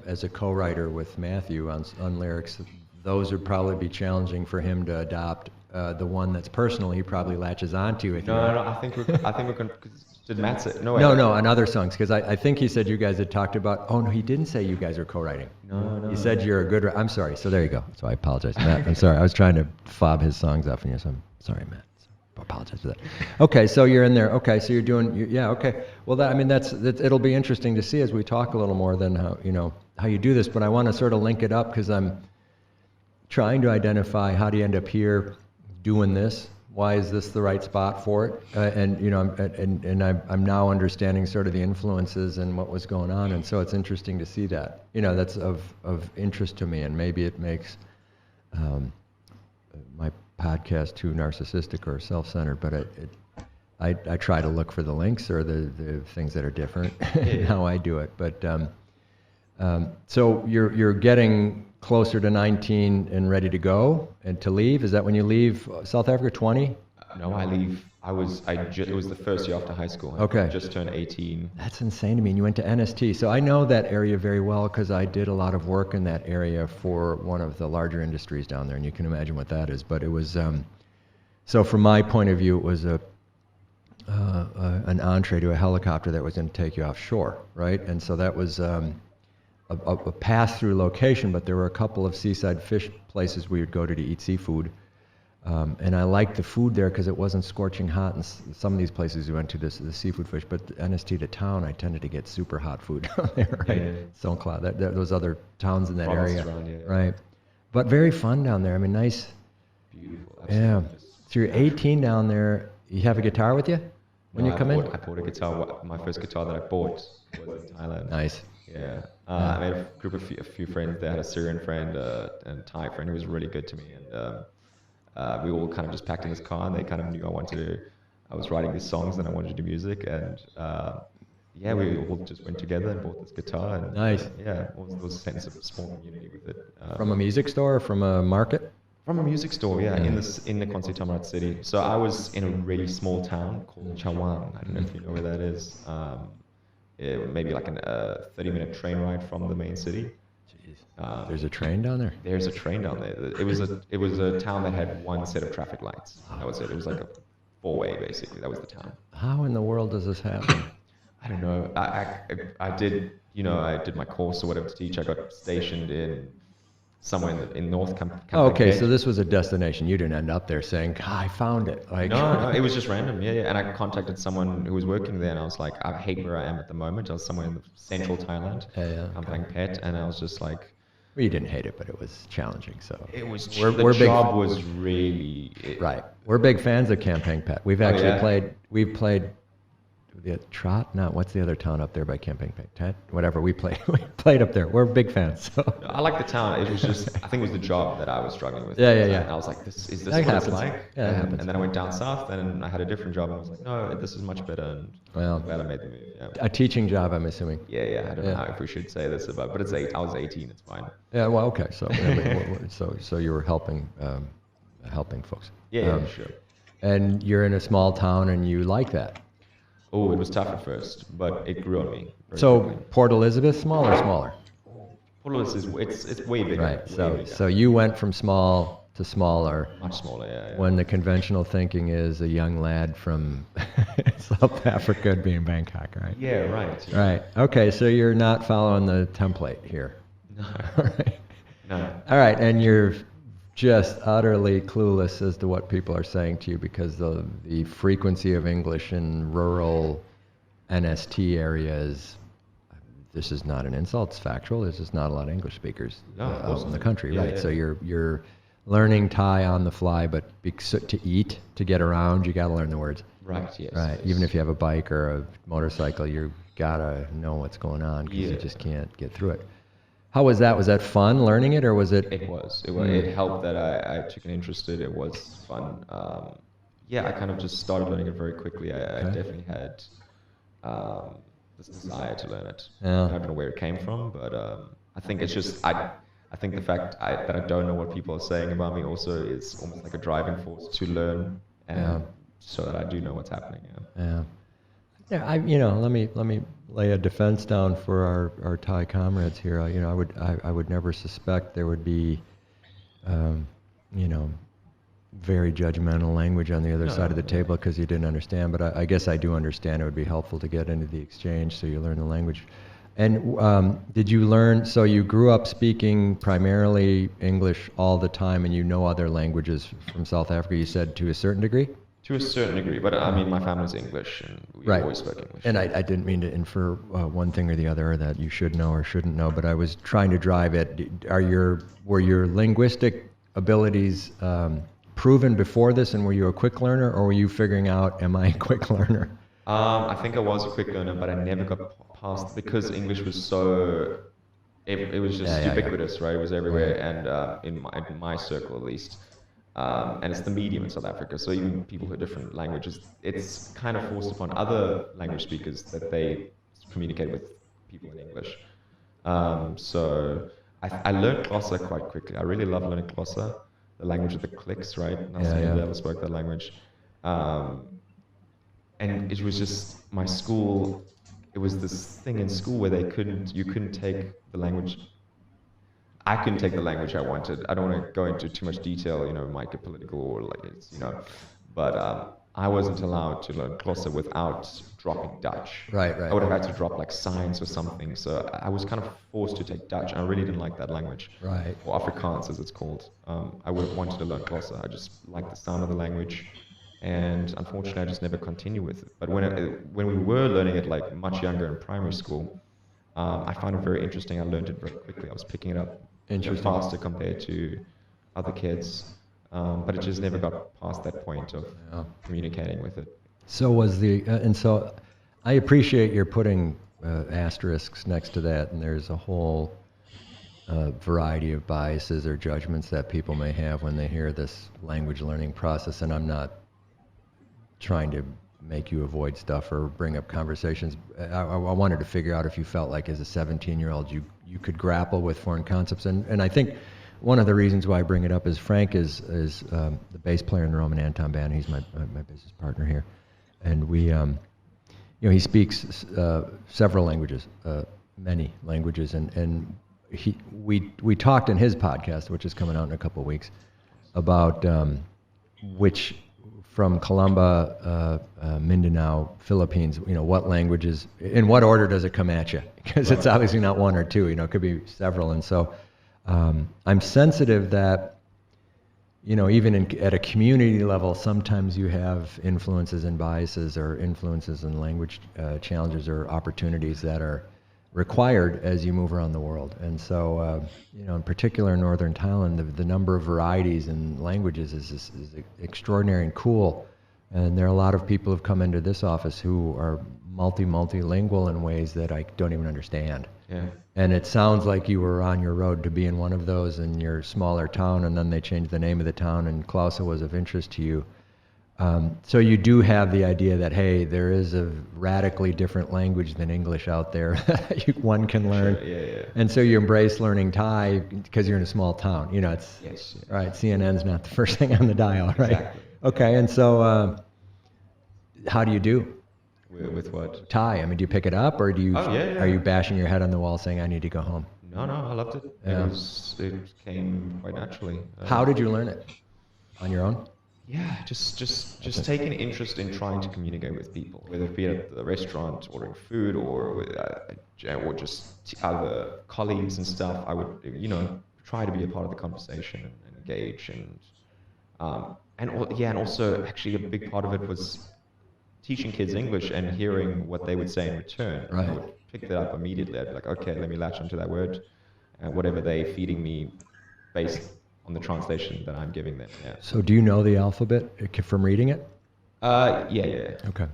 as a co-writer with Matthew on lyrics, those would probably be challenging for him to adopt. The one that's personal, he probably latches onto with you. No, I think we're going. Did Matt say? No, on other songs, because I think he said you guys had talked about. Oh no, he didn't say you guys are co-writing. No. He said you're a good. I'm sorry. So there you go. So I apologize, Matt. I'm sorry. I was trying to fob his songs off on you. So I'm sorry, Matt. I apologize for that. Okay, so you're in there. Okay, so you're doing. Yeah. Okay. Well, that's it'll be interesting to see as we talk a little more than how you do this. But I want to sort of link it up because I'm trying to identify how do you end up here doing this. Why is this the right spot for it? I'm now understanding sort of the influences and what was going on, and so it's interesting to see that. That's of interest to me, and maybe it makes my podcast too narcissistic or self-centered. But I try to look for the links or the things that are different in how I do it. But so you're getting closer to 19 and ready to go and to leave. Is that when you leave South Africa? 20? No, I leave. It was the first year after high school. Okay. I just turned 18. That's insane to me. And you went to NST. So I know that area very well because I did a lot of work in that area for one of the larger industries down there, and you can imagine what that is. But it was so from my point of view, it was an entree to a helicopter that was going to take you offshore, right? And so that was a pass-through location, but there were a couple of seaside fish places we would go to eat seafood. And I liked the food there because it wasn't scorching hot. And some of these places we went to, the seafood fish, but the NST to town, I tended to get super hot food down there, right? Yeah. St. Cloud, those other towns in that area, around, right? But very fun down there. I mean, nice. Beautiful. Yeah. Absolutely. So you're 18 down there. You have a guitar with you when you come in? I bought a guitar. My first guitar that I bought was in Thailand. Nice. Yeah. I made a group of a few friends. They had a Syrian friend and a Thai friend who was really good to me. And we all kind of just packed in this car, and they kind of knew I was writing these songs and I wanted to do music. And we all just went together and bought this guitar. And, Nice. There was a sense of a small community with it. From a music store or from a market? From a music store, yeah, in the Konsei Tamarat city. So I was in a really small town called Chawang. I don't know if you know where that is. Maybe like a 30-minute train ride from the main city. Jeez. There's a train down there? There's a train down there. It was a town that had one set of traffic lights. That was it. It was like a four-way, basically. That was the town. How in the world does this happen? I don't know. I did my course or whatever to teach. I got stationed in somewhere in North Camp. Oh, okay, so this was a destination. You didn't end up there saying, I found it. Like, no, it was just random. Yeah. And I contacted someone who was working there, and I was like, I hate where I am at the moment. I was somewhere in central Thailand. Yeah. Kampang Pet, and I was just like, well, you didn't hate it, but it was challenging. So it was. We're the big job was really right. We're big fans of Kampang Pet. We've actually played the Trot. No, what's the other town up there by Kampang Pet? Tet? Whatever. We played up there. We're big fans. So. I like the town. It was just, I think it was the job that I was struggling with. Yeah. And I was like, is this That what happens. it's like? Yeah, it happens. And then I went down south, and I had a different job, and I was like, no, this is much better. And I'm glad I made the move. Yeah. A teaching job, I'm assuming. Yeah. I don't know if we should say this about, but I was 18. It's fine. Yeah. Well, okay. So so you were helping folks. Yeah, sure. And you're in a small town, and you like that. Oh, it was tough at first, but it grew on me. So quickly. Port Elizabeth, smaller? Port Elizabeth it's way bigger. Right. Way bigger. So you went from small to smaller. Much smaller, yeah. When the conventional thinking is a young lad from South Africa would be in Bangkok, right? Yeah, right. Yeah. Right. Okay, so you're not following the template here. No. All right. No. All right, and you're just utterly clueless as to what people are saying to you because the frequency of English in rural NST areas, this is not an insult, it's factual, there's just not a lot of English speakers out in the country, right? Yeah. So you're learning Thai on the fly, but to eat, to get around, you got to learn the words. Right, yes. Right, even if you have a bike or a motorcycle, you got to know what's going on because you just can't get through it. How was that? Was that fun learning it, or was it? It was. It helped that I took an interest in it. It was fun. I kind of just started learning it very quickly. I definitely had this desire to learn it. Yeah. I don't know where it came from, but I think it's just I think the fact that I don't know what people are saying about me also is almost like a driving force to learn, and so that I do know what's happening. Yeah. Yeah, let me lay a defense down for our Thai comrades here. I would never suspect there would be you know, very judgmental language on the other side of the table because you didn't understand. But I guess I do understand it would be helpful to get into the exchange so you learn the language. And did you learn, so you grew up speaking primarily English all the time and you know other languages from South Africa, you said, to a certain degree? To a certain degree, but I mean, my family's English and we always spoke English. And I didn't mean to infer one thing or the other that you should know or shouldn't know, but I was trying to drive it. Were your linguistic abilities proven before this, and were you a quick learner, or were you figuring out, am I a quick learner? I think I was a quick learner, but I never got past, because English was so, it was just ubiquitous, right? It was everywhere, and in my circle at least. And it's the medium in South Africa, so even people who have different languages, it's kind of forced upon other language speakers that they communicate with people in English. So I learned Xhosa quite quickly. I really love learning Xhosa, the language of the clicks, right? Nelson Mandela spoke that language. And it was just my school, it was this thing in school where you couldn't take the language. I couldn't take the language I wanted. I don't want to go into too much detail, you know, make it political or like it's, you know, but I wasn't allowed to learn Xhosa without dropping Dutch. Right. I would have had to drop like science or something. So I was kind of forced to take Dutch. I really didn't like that language. Right. Or Afrikaans as it's called. I would have wanted to learn Xhosa. I just liked the sound of the language. And unfortunately, I just never continued with it. But when we were learning it like much younger in primary school, I found it very interesting. I learned it very quickly. I was picking it up faster compared to other kids. But it just never got past that point of communicating with it. So so I appreciate your putting asterisks next to that, and there's a whole variety of biases or judgments that people may have when they hear this language learning process, and I'm not trying to make you avoid stuff or bring up conversations. I wanted to figure out if you felt like as a 17-year-old you could grapple with foreign concepts, and I think one of the reasons why I bring it up is Frank is the bass player in the Roman Anton band. He's my business partner here, and we he speaks several languages, many languages, and we talked in his podcast, which is coming out in a couple of weeks, about which from Colombo, Mindanao, Philippines, what languages, in what order does it come at you? Because it's obviously not one or two, it could be several. And so I'm sensitive that, even at a community level, sometimes you have influences and biases or influences and language challenges or opportunities that are required as you move around the world. And so, in particular in northern Thailand, the number of varieties and languages is extraordinary and cool. And there are a lot of people who've come into this office who are multilingual in ways that I don't even understand. Yeah. And it sounds like you were on your road to being one of those in your smaller town, and then they changed the name of the town, and Xhosa was of interest to you. So you do have the idea that, hey, there is a radically different language than English out there one can learn. Sure, yeah. And so you embrace learning Thai because you're in a small town. It's Yes. right. CNN's not the first thing on the dial, right? Exactly. Okay, and so how do you do? With what? Thai. I mean, do you pick it up, or do you? Oh, yeah. Are you bashing your head on the wall saying, "I need to go home"? No, I loved it. Yeah. It came quite naturally. How did you learn it? On your own? Yeah, just taking interest in trying to communicate with people, whether it be at the restaurant ordering food or just other colleagues and stuff. I would, try to be a part of the conversation and engage and also actually a big part of it was teaching kids English and hearing what they would say in return. Right. I would pick that up immediately. I'd be like, okay, let me latch onto that word, whatever they're feeding me based on the translation that I'm giving them. Yeah. So do you know the alphabet from reading it? Yeah. Okay.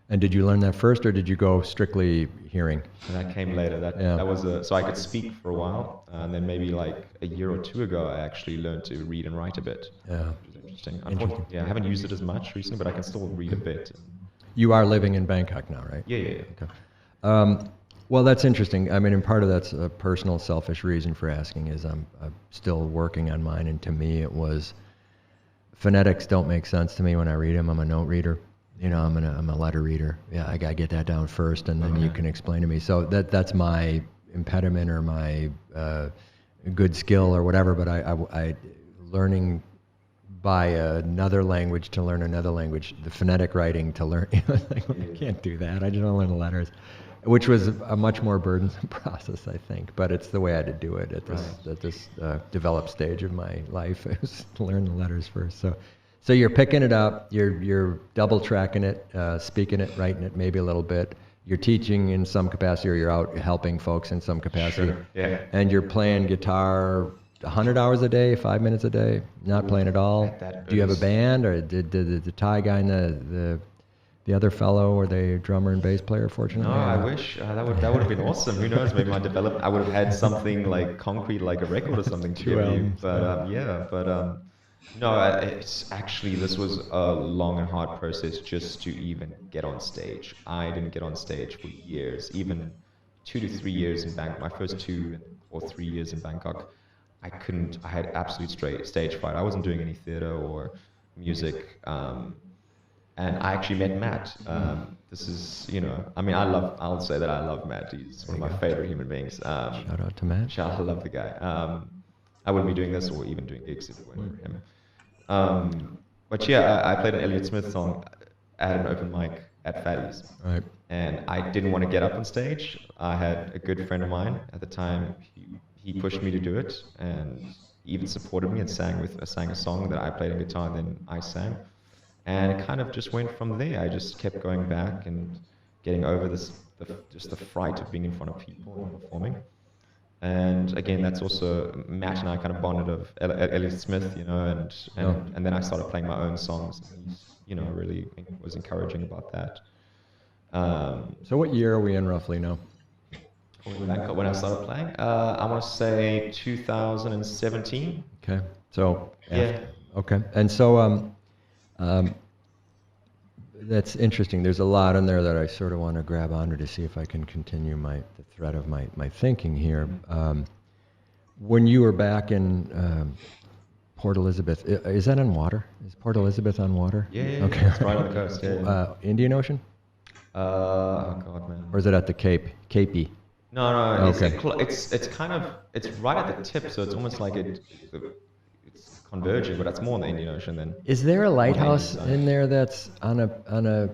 And did you learn that first, or did you go strictly hearing? And that came later. That was so I could speak for a while, and then maybe like a year or two ago, I actually learned to read and write a bit. Yeah. Which is interesting. Unfortunately, I haven't used it as much recently, but I can still read a bit. You are living in Bangkok now, right? Yeah. Okay. Well, that's interesting. I mean, and part of that's a personal, selfish reason for asking is I'm still working on mine, and to me, it was phonetics don't make sense to me when I read them. I'm a note reader. I'm a letter reader. Yeah, I gotta get that down first, and then you can explain to me. So that's my impediment or my good skill or whatever. But I learning by another language to learn another language, the phonetic writing to learn. Like, I can't do that. I just don't learn the letters, which was a much more burdensome process, I think. But it's the way I had to do it at this developed stage of my life. It was to learn the letters first. So you're picking it up, you're double tracking it, speaking it, writing it, maybe a little bit. You're teaching in some capacity, or you're out helping folks in some capacity. Sure. Yeah. And you're playing guitar 100 hours a day, 5 minutes a day, not playing at all. Do you have a band, or did the Thai guy and the other fellow, were they drummer and bass player, fortunately? No, I wish that would have been awesome. Who knows? Maybe I would have had something like concrete, like a record or something to give you. But no, it's actually, this was a long and hard process just to even get on stage. I didn't get on stage for years, even 2 to 3 years in Bangkok. My first 2 or 3 years in Bangkok, I had absolute stage fright. I wasn't doing any theater or music. And I actually met Matt. This is, I'll say that I love Matt. He's one of my favorite human beings. Shout out to Matt. I love the guy. I wouldn't be doing this or even doing gigs if it weren't for him. But yeah, I played an Elliott Smith song at an open mic at Fatty's. Right. And I didn't want to get up on stage. I had a good friend of mine at the time. He pushed me to do it, and he even supported me and sang a song that I played on guitar, and then I sang. And it kind of just went from there. I just kept going back and getting over the fright of being in front of people and performing. And again, that's also Matt and I kind of bonded of Elliott Smith, and then I started playing my own songs. He, really was encouraging about that. So what year are we in roughly now? When I started playing, I want to say 2017. Okay. So yeah. Okay. And so that's interesting. There's a lot in there that I sort of want to grab onto to see if I can continue the thread of my thinking here. When you were back in Port Elizabeth, is that on water? Is Port Elizabeth on water? Yeah. Okay. It's right on the coast. Yeah. Indian Ocean? Oh God, man. Or is it at the Capey? No. Okay. It's kind of, it's right at the tip, so it's almost like it's converging, but that's more in the Indian Ocean than. Is there a lighthouse in there that's on a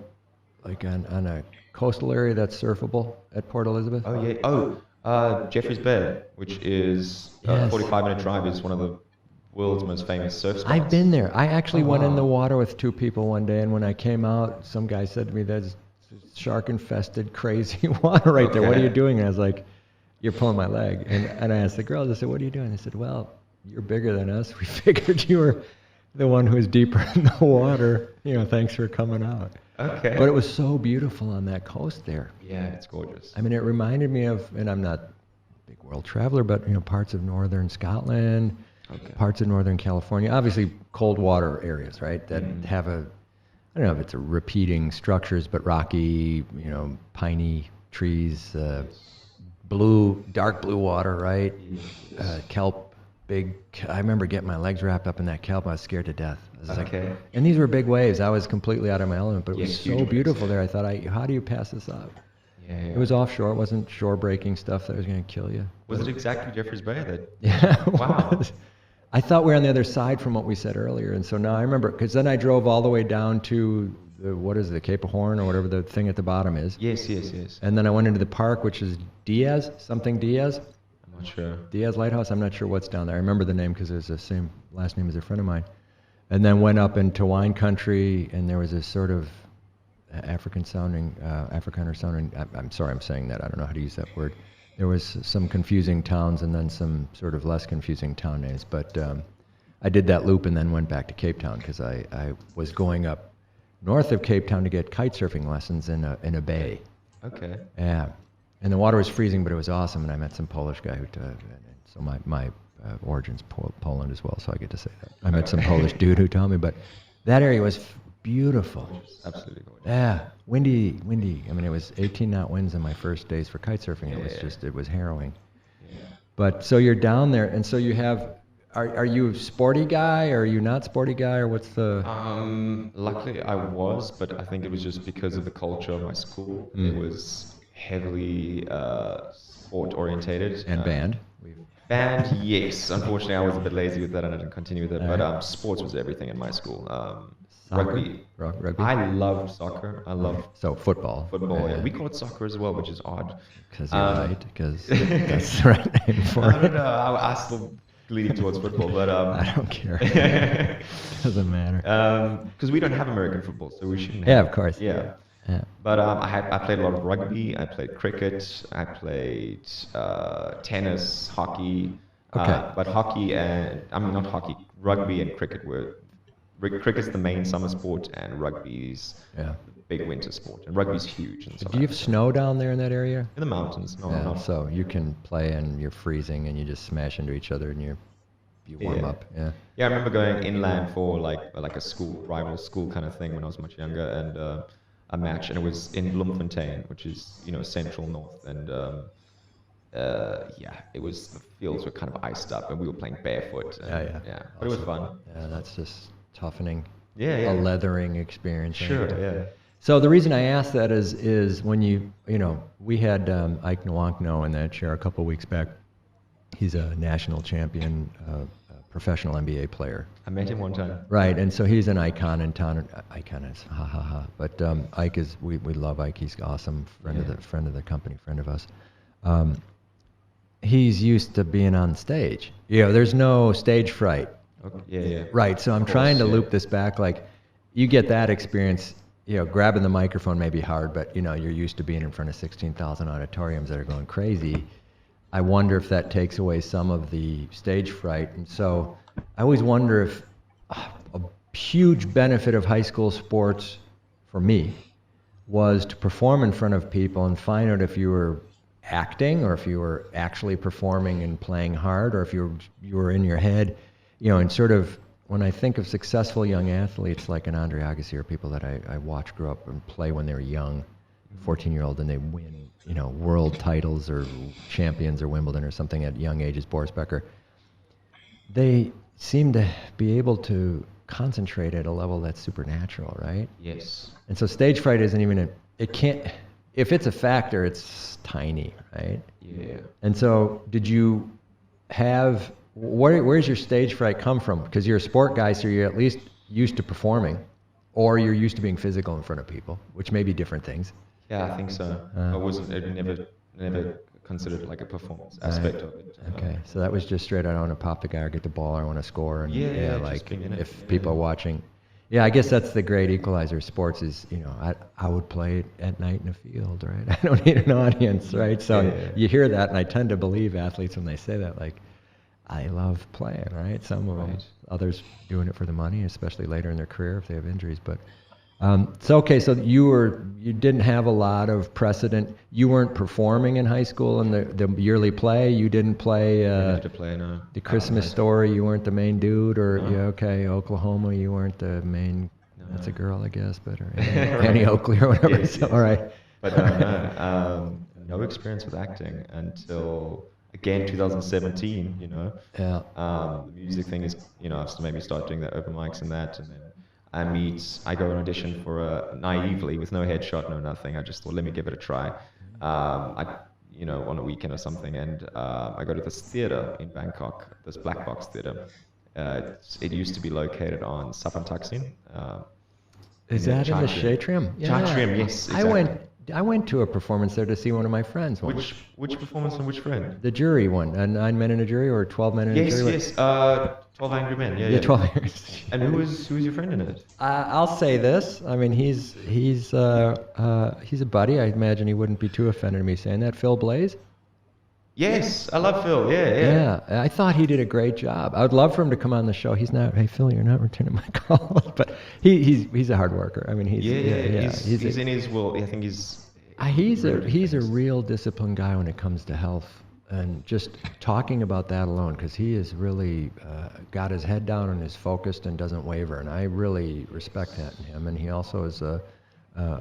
coastal area that's surfable at Port Elizabeth? Oh yeah. Jeffreys Bay, which is a 45-minute drive, is one of the world's most famous surf spots. I've been there. I actually went in the water with 2 people one day, and when I came out, some guy said to me, "There's shark-infested, crazy water right there. What are you doing?" And I was like, "You're pulling my leg." And I asked the girls, I said, "What are you doing?" They said, "Well, you're bigger than us. We figured you were the one who's deeper in the water. Thanks for coming out." Okay. But it was so beautiful on that coast there. Yeah, it's gorgeous. I mean, it reminded me of, and I'm not a big world traveler, but parts of northern Scotland, parts of northern California, obviously cold water areas, right? That have I don't know if it's a repeating structures, but rocky, piney trees, dark blue water, right? Kelp. I remember getting my legs wrapped up in that kelp. I was scared to death. I was like, and these were big waves. I was completely out of my element, but it was so beautiful there. I thought, how do you pass this up? Yeah. It was offshore. It wasn't shore breaking stuff that was going to kill you. Was it exactly Jeffreys Bay that? Yeah. Wow. I thought we were on the other side from what we said earlier, and so now I remember, because then I drove all the way down to the Cape of Horn or whatever the thing at the bottom is. Yes. And then I went into the park, which is Diaz. I'm not sure. Diaz Lighthouse. I'm not sure what's down there. I remember the name because it was the same last name as a friend of mine. And then went up into wine country, and there was this sort of Afrikaner sounding. I'm sorry, I'm saying that. I don't know how to use that word. There was some confusing towns and then some sort of less confusing town names. But I did that loop and then went back to Cape Town because I was going up north of Cape Town to get kite surfing lessons in a bay. Okay. Yeah. And the water was freezing, but it was awesome. And I met some Polish guy so my origin's Poland as well, so I get to say that. I met some Polish dude who told me, but that area was beautiful. Absolutely gorgeous. Yeah, windy. I mean, it was 18 knot winds in my first days for kite surfing. It was harrowing. Yeah. But so you're down there, and so you have, are you a sporty guy, or are you not sporty guy, or what's the? Luckily I was, but I think it was just because of the culture of my school. It was heavily sport orientated. And band. Band, yes. Unfortunately, I was a bit lazy with that and I didn't continue with it. But sports was everything in my school. Rugby. Rugby. I loved soccer. I loved So football. football. Yeah. We call it soccer as well, which is odd. Because you're right. Because that's the right name for I it. don't know. I still leaning towards football, but I don't care. Doesn't matter. because we don't have American football, so we shouldn't. Yeah, have of course. Yeah. Yeah. But I played a lot of rugby. I played cricket. I played tennis, hockey. Okay. But hockey and not hockey. Rugby and cricket were. Cricket's the main summer sport, and rugby's Yeah. the big winter sport. And rugby's huge. In South Do you have Africa. snow down there in that area? In the mountains? No, Yeah, not. so you can play and you're freezing and you just smash into each other and you warm Yeah. up. Yeah. Yeah, I remember going inland for like a school rival school kind of thing when I was much younger, and a match, and it was in Bloemfontein, which is central north, and it was the fields were kind of iced up, and we were playing barefoot. And, Yeah. but it was fun. Yeah, that's just toughening. Yeah. A leathering experience. Sure. Yeah. So the reason I asked that is when we had Ike Nwankno in that chair a couple weeks back. He's a national champion, professional NBA player. I met him one time. Right, and so he's an icon in town. Icon is ha ha ha. But Ike is we love Ike. He's awesome, friend of the company, friend of us. He's used to being on stage. There's no stage fright. Okay. Yeah. Right, so I'm trying to loop this back. Like, you get that experience. Grabbing the microphone may be hard, but you're used to being in front of 16,000 auditoriums that are going crazy. I wonder if that takes away some of the stage fright. And so I always wonder if a huge benefit of high school sports for me was to perform in front of people and find out if you were acting or if you were actually performing and playing hard, or if you were in your head, and sort of when I think of successful young athletes like an Andre Agassi or people that I watched grow up and play when they were young, 14-year-old, and they win world titles or champions or Wimbledon or something at young ages, Boris Becker, they seem to be able to concentrate at a level that's supernatural, right? Yes. And so stage fright isn't even if it's a factor, it's tiny, right? Yeah. And so did you have, where's your stage fright come from? Because you're a sport guy, so you're at least used to performing, or you're used to being physical in front of people, which may be different things. Yeah, I think so. I never considered like a performance aspect of it. Okay, so that was just straight out, I want to pop the guy or get the ball, or I want to score, and just like being in it. if people are watching. Yeah, I guess that's the great equalizer of sports is, I would play it at night in a field, right? I don't need an audience, right? So you hear that, and I tend to believe athletes when they say that, like, I love playing, right? Some of them, others doing it for the money, especially later in their career if they have injuries. But so you didn't have a lot of precedent. You weren't performing in high school in the yearly play. You didn't play no. the Christmas Story. You weren't the main dude, or Oklahoma. You weren't the main. No. That's a girl, I guess, but or Annie Oakley or whatever. Yes, All right. But no experience with acting until again 2017. Yeah. The music thing is made me start doing the open mics and that, and then I go and audition for naively with no headshot, no nothing. I just thought, let me give it a try. On a weekend or something, and I go to this theater in Bangkok, this black box theater. It used to be located on Sapan Taksin. Is that in the Shatrium? Yeah. Shatrium, yes. Exactly. I went to a performance there to see one of my friends once. Which performance and which friend? The jury one, 9 Men in a Jury or 12 Men in a Jury. Yes. 12 Angry Men. Yeah. 12 years. And who was your friend in it? I'll say this. I mean, he's a buddy. I imagine he wouldn't be too offended at me saying that. Phil Blaze. Yes, I love Phil. Yeah. Yeah, I thought he did a great job. I would love for him to come on the show. He's not. Hey, Phil, you're not returning my calls, but he's a hard worker. I mean, he's in his world. I think he's a real disciplined guy when it comes to health, and just talking about that alone, because he is really got his head down and is focused and doesn't waver, and I really respect that in him. And he also is a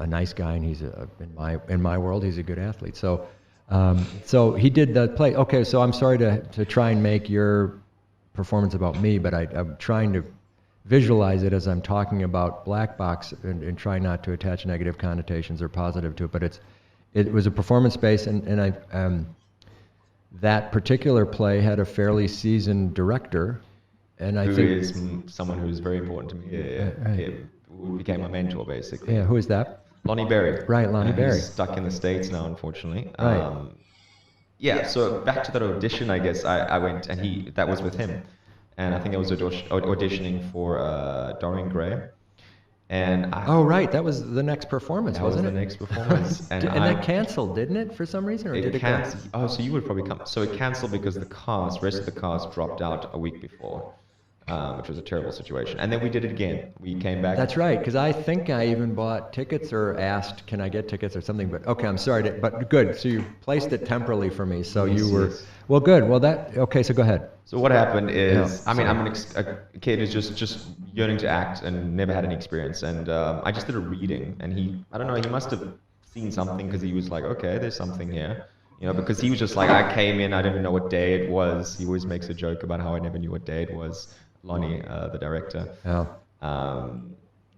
nice guy, and he's in my world, he's a good athlete. So he did the play. Okay, so I'm sorry to try and make your performance about me, but I'm trying to visualize it as I'm talking about Black Box and try not to attach negative connotations or positive to it. But it was a performance space, and that particular play had a fairly seasoned director, and I Who think is someone who's very important to me. Yeah. Right. Who became my mentor, basically. yeah, who is that? Lonnie Berry. Right, Lonnie Berry. He's stuck in the States now, unfortunately. Right. Yeah, so back to that audition, I guess I went, and that was with him. And I think I was auditioning for Dorian Gray. And Oh, right, that was the next performance, that was wasn't the it? next performance. And that canceled, didn't it, for some reason, or did it go? canceled. Oh, so you would probably come. So it canceled because the rest of the cast dropped out a week before, which was a terrible situation. And then we did it again. We came back. That's right, because I think I even bought tickets or asked, can I get tickets or something, but okay, I'm sorry, but good, so you placed it temporarily for me, so Yes, you were, yes. well, good, okay, so go ahead. So what happened is, Yeah, I mean, I'm a kid who's just yearning to act and never had any experience. And I just did a reading, and I don't know, he must have seen something because he was like, okay, there's something here. You know, because he was just like, I came in, I didn't know what day it was. He always makes a joke about how I never knew what day it was, Lonnie, the director. Yeah.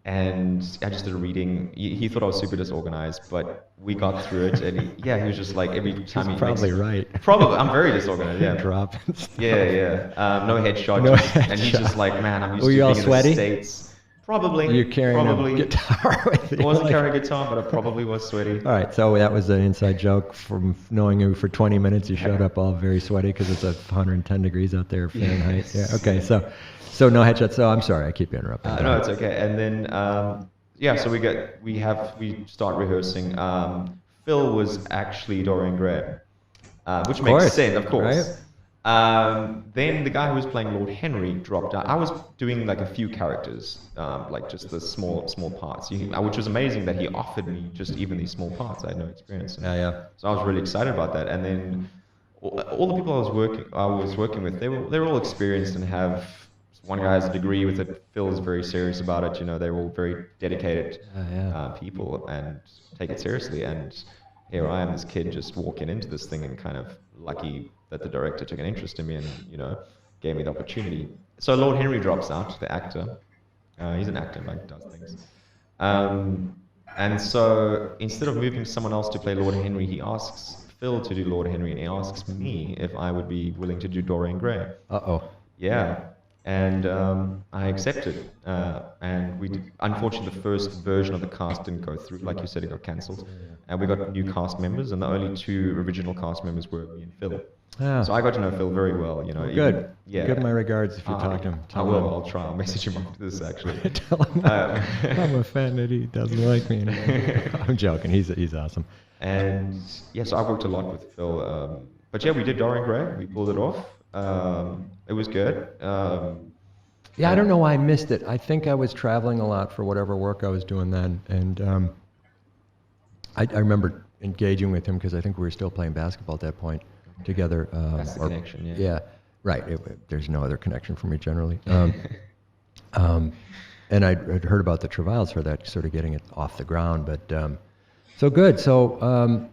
And I just did a reading. He thought I was super disorganized, but we got through it. And he was just like, every time he Probably right. Probably, I'm very disorganized, yeah. Drop and stuff. Yeah. No headshot. No And he's headshot. just like, man, I'm used Were to you all being sweaty? in the States. Probably. You're carrying probably. a guitar with you. I wasn't like- carrying a guitar, but I probably was sweaty. All right, so that was an inside joke from knowing you for 20 minutes. You showed up all very sweaty because it's 110 degrees out there Fahrenheit. Yes. Yeah. Okay. So no headshot. So I'm sorry, I keep interrupting. No, it's okay. And then, so we start rehearsing. Phil was actually Dorian Gray, which makes course, sense, of course. right? Then the guy who was playing Lord Henry dropped out. I was doing like a few characters, like just the small parts, which was amazing that he offered me just even these small parts. I had no experience. Yeah. So I was really excited about that. And then all the people I was working with, they were all experienced and have. One guy has a degree with it. Phil is very serious about it. You know, they're all very dedicated people and take it seriously. And here I am, this kid, just walking into this thing and kind of lucky that the director took an interest in me and, you know, gave me the opportunity. So Lord Henry drops out, the actor. He's an actor, like does things. And so instead of moving someone else to play Lord Henry, he asks Phil to do Lord Henry, and he asks me if I would be willing to do Dorian Gray. Uh-oh. Yeah. And I accepted. And unfortunately, the first version of the cast didn't go through. Like you said, it got cancelled. And we got new cast members, and the only two original cast members were me and Phil. Ah. So I got to know Phil very well. You know. Good. Yeah. Give him my regards if you talk to him. I will. I'll try. I'll message him after this, actually. Tell him I'm offended he doesn't like me anymore. I'm joking. He's awesome. And yes, I worked a lot with Phil. But yeah, we did Dorian Gray. We pulled it off. It was good. Yeah, I don't know why I missed it. I think I was traveling a lot for whatever work I was doing then, and I remember engaging with him because I think we were still playing basketball at that point together. That's the connection, yeah. Yeah, right. There's no other connection for me generally. And I'd heard about the travails for that, sort of getting it off the ground. But so good. So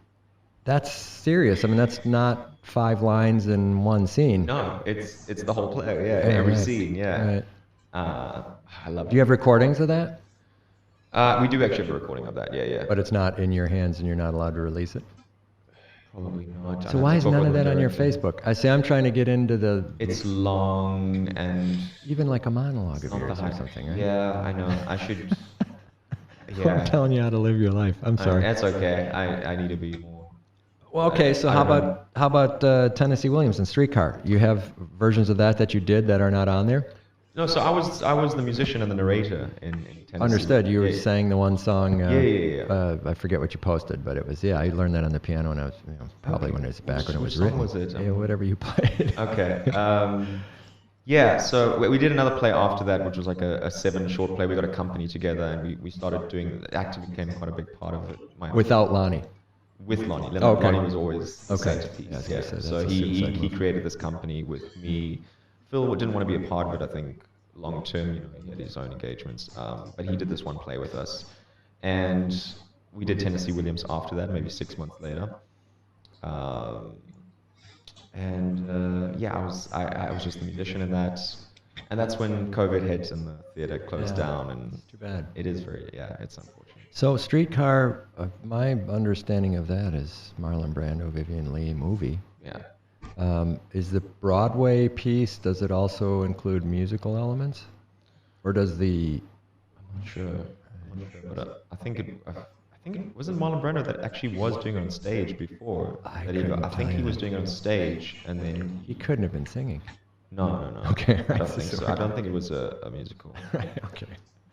that's serious. I mean, that's not 5 lines in one scene. No, it's the whole play. Yeah, every right. scene. Yeah. Right. I love it. Do you have recordings of that? We do actually have a recording of that. Yeah. But it's not in your hands, and you're not allowed to release it. Probably not. So why is none of that on your Facebook? I say I'm trying to get into the. It's long and. Even like a monologue of not yours the or high- something, right? Yeah, I know. I should. I'm telling you how to live your life. I'm sorry. That's okay. I need to be more. Well, okay. So I how don't about Tennessee Williams and Streetcar? You have versions of that you did that are not on there. No, so I was the musician and the narrator in Tennessee. Understood. You Yeah. sang the one song. Yeah. I forget what you posted, but it was I learned that on the piano when I was probably when it was back when it was Which written. song was it? Yeah, whatever you played. Okay. Yeah, so we did another play after that, which was like a 7 short play. We got a company together, and we started doing. Acting became quite a big part of it. Without Lonnie. With Lonnie. Okay. Lonnie was always the Okay. centerpiece. Yeah, I was Yeah. gonna say, So that's a he segment. created this company with me. Phil didn't want to be a part of it, I think, long term. He had his own engagements. But he did this one play with us. And we did Tennessee Williams after that, maybe 6 months later. I was just the musician in that. And that's when COVID hit and the theater closed down. And Too bad. it is it's unfortunate. So Streetcar, my understanding of that is Marlon Brando, Vivian Leigh movie. Yeah. Is the Broadway piece, does it also include musical elements? Or does the... I'm not sure. But I think it wasn't Marlon Brando that actually was doing it on stage before. I That he couldn't I think tell he you was that. doing it on stage, and then He couldn't have been singing. no. Okay, I don't right, think so. sorry. I don't think it was a musical. Right, okay.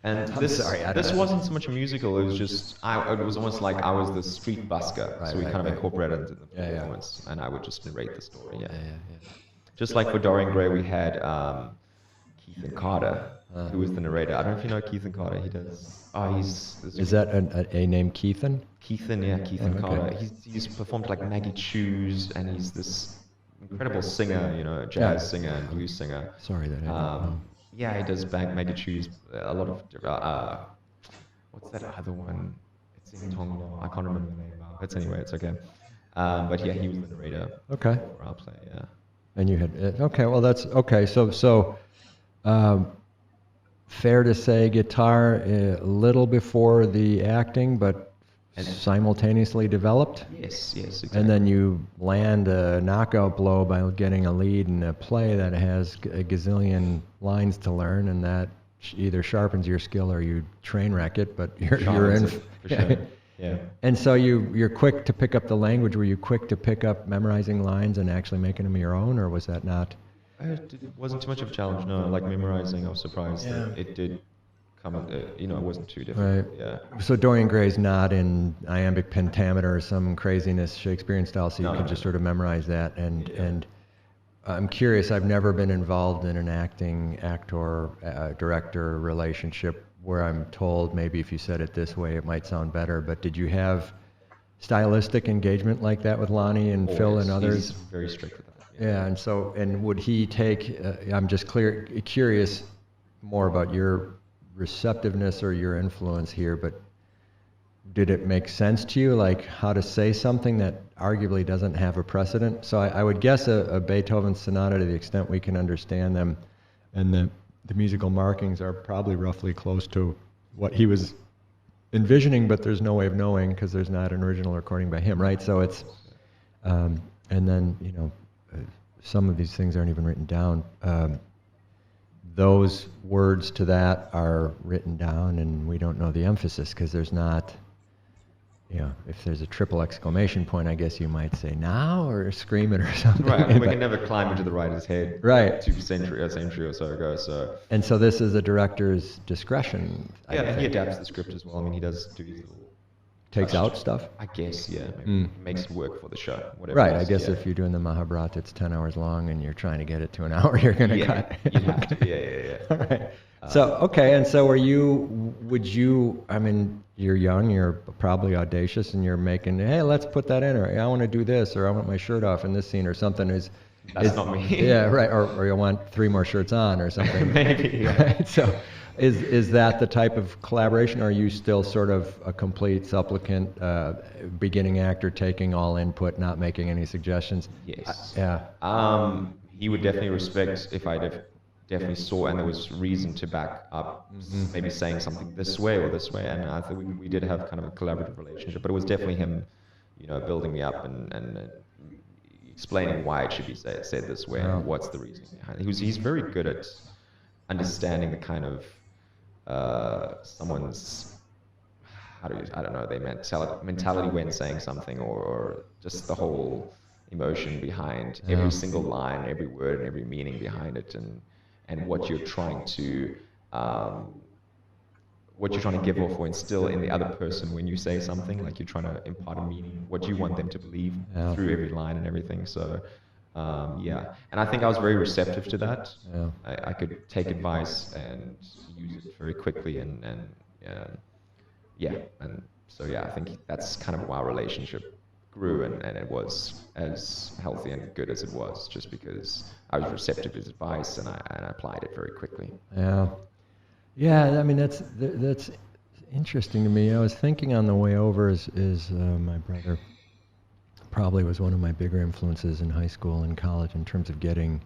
And I'm this sorry, I don't this know. wasn't so much a musical. It was just it was almost like I was the street busker, Right, so we right, kind of right. incorporated into the Yeah, yeah. performance, and I would just narrate the story. Yeah. Yeah. Just like for Dorian Gray, we had Keith and Carter, who was the narrator. I don't know if you know Keith and Carter. He does. Oh, he's Is that a name, Keithan? Keithan, yeah, Keithan Oh, okay. Carter. He's performed like Maggie Choos, and he's this incredible singer, jazz singer and blues singer. Sorry that I didn't know. Yeah, he does Maggie Choos, a lot of what's that other one? It's in Tonga. I can't remember the name now. But anyway, it's okay. But yeah, he was the narrator Okay. for our play. Yeah. And you had okay. Well, that's okay. So, fair to say, guitar a little before the acting, but simultaneously developed. Yes, exactly. And then you land a knockout blow by getting a lead in a play that has a gazillion lines to learn, and that either sharpens your skill or you train wreck it. But you're in. For sure. Yeah. And so you're quick to pick up the language. Were you quick to pick up memorizing lines and actually making them your own, or was that not? It wasn't too much of a challenge. No, like memorizing, I was surprised Yeah. that it did come. It wasn't too difficult. Right. Yeah. So Dorian Gray's not in iambic pentameter or some craziness Shakespearean style, so you No, can no, just no. sort of memorize that. And Yeah. and I'm curious. I've never been involved in an actor director relationship where I'm told maybe if you said it this way it might sound better. But did you have stylistic engagement like that with Lonnie and Phil Always. and others? He's very strict with that. Yeah, and would he take? I'm just curious more about your receptiveness or your influence here. But did it make sense to you, like how to say something that arguably doesn't have a precedent? So I would guess a Beethoven sonata, to the extent we can understand them, and the musical markings are probably roughly close to what he was envisioning, but there's no way of knowing because there's not an original recording by him, right? So it's, and then some of these things aren't even written down. Those words to that are written down, and we don't know the emphasis because there's not. If there's a triple exclamation point, I guess you might say now or scream it or something. Right. We But- can never climb into the writer's head. Right. A century or so ago. So. And so this is a director's discretion. I Yeah, and he think. adapts the script as well. I mean, he does do these little. Takes out stuff. I guess, yeah. Maybe Mm. makes it work for the show. Whatever. Right. it I is, guess yeah. if you're doing the Mahabharata, it's 10 hours long, and you're trying to get it to an hour. You're going to Yeah, cut. you'd have to. Yeah. All right. So okay, and so would you? I mean, you're young, you're probably audacious, and you're making, hey, let's put that in, or hey, I want to do this, or I want my shirt off in this scene, or something. That's not me. Yeah, right. Or you want 3 more shirts on, or something. Maybe, yeah. Right? So, is that the type of collaboration? Or are you still sort of a complete supplicant, beginning actor, taking all input, not making any suggestions? Yes. Yeah. He would definitely respect if I definitely saw and there was reason to back up, maybe saying something this way or this way. And I think we did have kind of a collaborative relationship, but it was definitely him, building me up and explaining why it should be said this way and what's the reason behind it. He's very good at understanding the kind of someone's their mentality when saying something, or just the whole emotion behind every single line, every word, and every meaning behind it, and what you're trying to give off or instill in the other person when you say something, like you're trying to impart a meaning, what you want them to believe through every line and everything. So and I think I was very receptive to that. Yeah. I could take advice and use it very quickly, and so I think that's kind of why our relationship grew, and it was as healthy and good as it was, just because I was receptive to his advice and I applied it very quickly. Yeah. I mean, that's interesting to me. I was thinking on the way over is my brother probably was one of my bigger influences in high school and college in terms of getting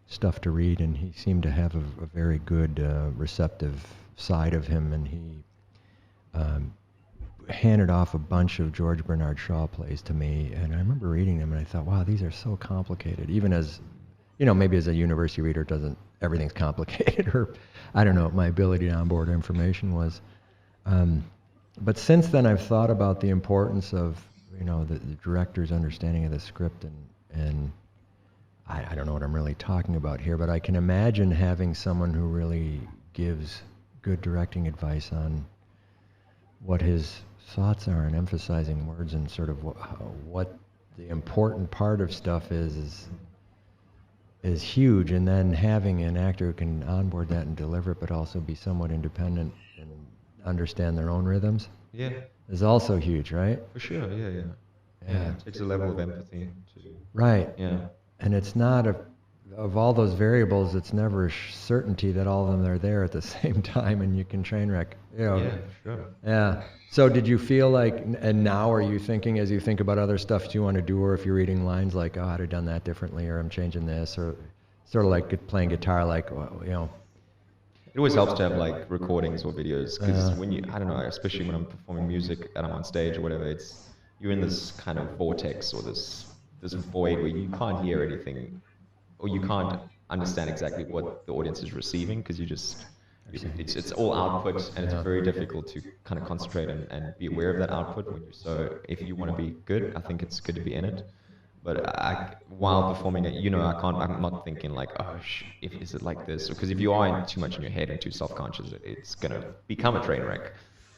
stuff to read, and he seemed to have a very good receptive side of him, and he handed off a bunch of George Bernard Shaw plays to me, and I remember reading them, and I thought, wow, these are so complicated. Even as, maybe as a university reader, everything's complicated, or I don't know, my ability to onboard information was. But since then, I've thought about the importance of, the director's understanding of the script, and I don't know what I'm really talking about here, but I can imagine having someone who really gives good directing advice on what his thoughts are and emphasizing words and sort of what the important part of stuff is huge. And then having an actor who can onboard that and deliver it, but also be somewhat independent and understand their own rhythms is also huge, right? For sure, yeah. It takes a level of empathy to... Right. Yeah. And it's not of all those variables, it's never a certainty that all of them are there at the same time, and you can train wreck. Yeah, sure. Yeah. So did you feel like, and now are you thinking, as you think about other stuff you want to do, or if you're reading lines like, oh, I'd have done that differently, or I'm changing this, or sort of like playing guitar, like, It always helps to have like recordings or videos, because when I don't know, especially when I'm performing music and I'm on stage or whatever, you're in this kind of vortex or this void where you can't hear anything, or you can't understand exactly what the audience is receiving, because it's all output, and it's very difficult to kind of concentrate and be aware of that output. So if you want to be good, I think it's good to be in it. But while performing it, I'm not thinking like, is it like this? Because if you are too much in your head and too self-conscious, it's going to become a train wreck.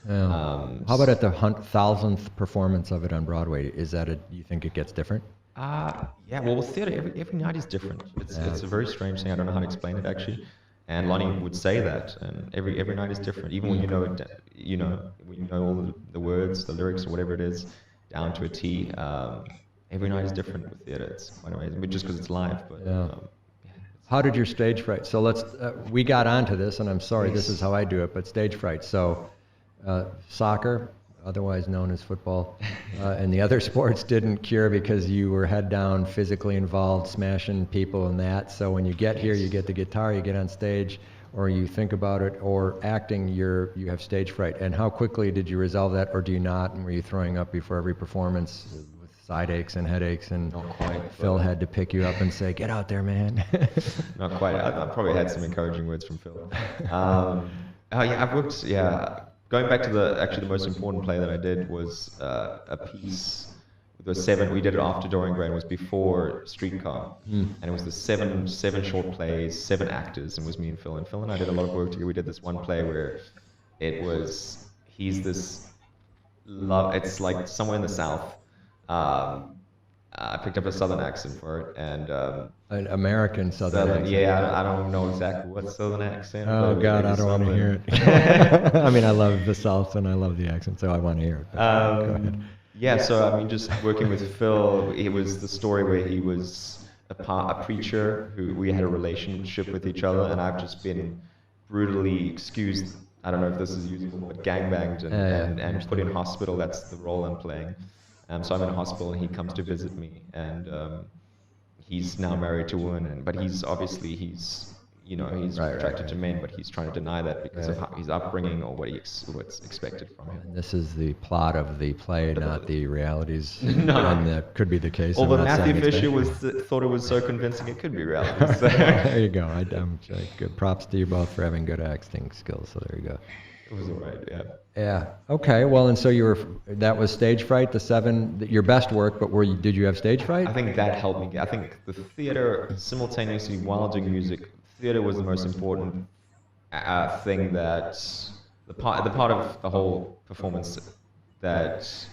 Yeah. How about at the 1,000th performance of it on Broadway? Is that you think it gets different? Yeah, well, theater, every night is different. It's a very strange thing. I don't know how to explain it, actually. And Lonnie would say that, and every night is different. Even when you know all the words, the lyrics, or whatever it is, down to a T. Every night is different with theater. It's quite amazing, just because it's live. But how did your stage fright? So we got onto this, and I'm sorry, this is how I do it, but stage fright. So soccer, otherwise known as football, and the other sports didn't cure because you were head down, physically involved, smashing people and that. So when you get here, you get the guitar, you get on stage, or you think about it, or acting, you have stage fright. And how quickly did you resolve that, or do you not? And were you throwing up before every performance with side aches and headaches? And not quite. Phil had to pick you up and say, "Get out there, man." Not quite. I probably had some encouraging words from Phil. I've worked. Yeah. Going back to the most important play that I did was a piece. There were 7. We did it after Dorian Gray. It was before Streetcar, and it was the seven short plays, 7 actors, and it was me and Phil. And Phil and I did a lot of work together. We did this one play where he's this love. It's like somewhere in the South. I picked up a Southern accent for it, and an American Southern accent. Yeah, I don't know exactly what Southern accent. Oh God, I don't want to hear it. I mean, I love the South and I love the accent, so I want to hear it. Go ahead. Yeah, so I mean, just working with Phil, it was the story where he was a preacher who we had a relationship with each other, and I've just been brutally excused. I don't know if this is usable, but gangbanged and put in hospital. That's the role I'm playing. So I'm in a hospital, and he comes to visit me, and he's now married to a woman, but he's attracted to men, but he's trying to deny that because of his upbringing or what's expected from him. And this is the plot of the play, not the realities. No. And that could be the case. Although Matthew Fisher thought it was so convincing, it could be reality. So. There you go. I'm good. Props to you both for having good acting skills. So there you go. It was all right, yeah. Yeah. Okay. Well, and so that was stage fright, the 7, your best work, but did you have stage fright? I think that helped me. I think the theater, simultaneously while doing music, theater was the most important thing the part of the whole performance that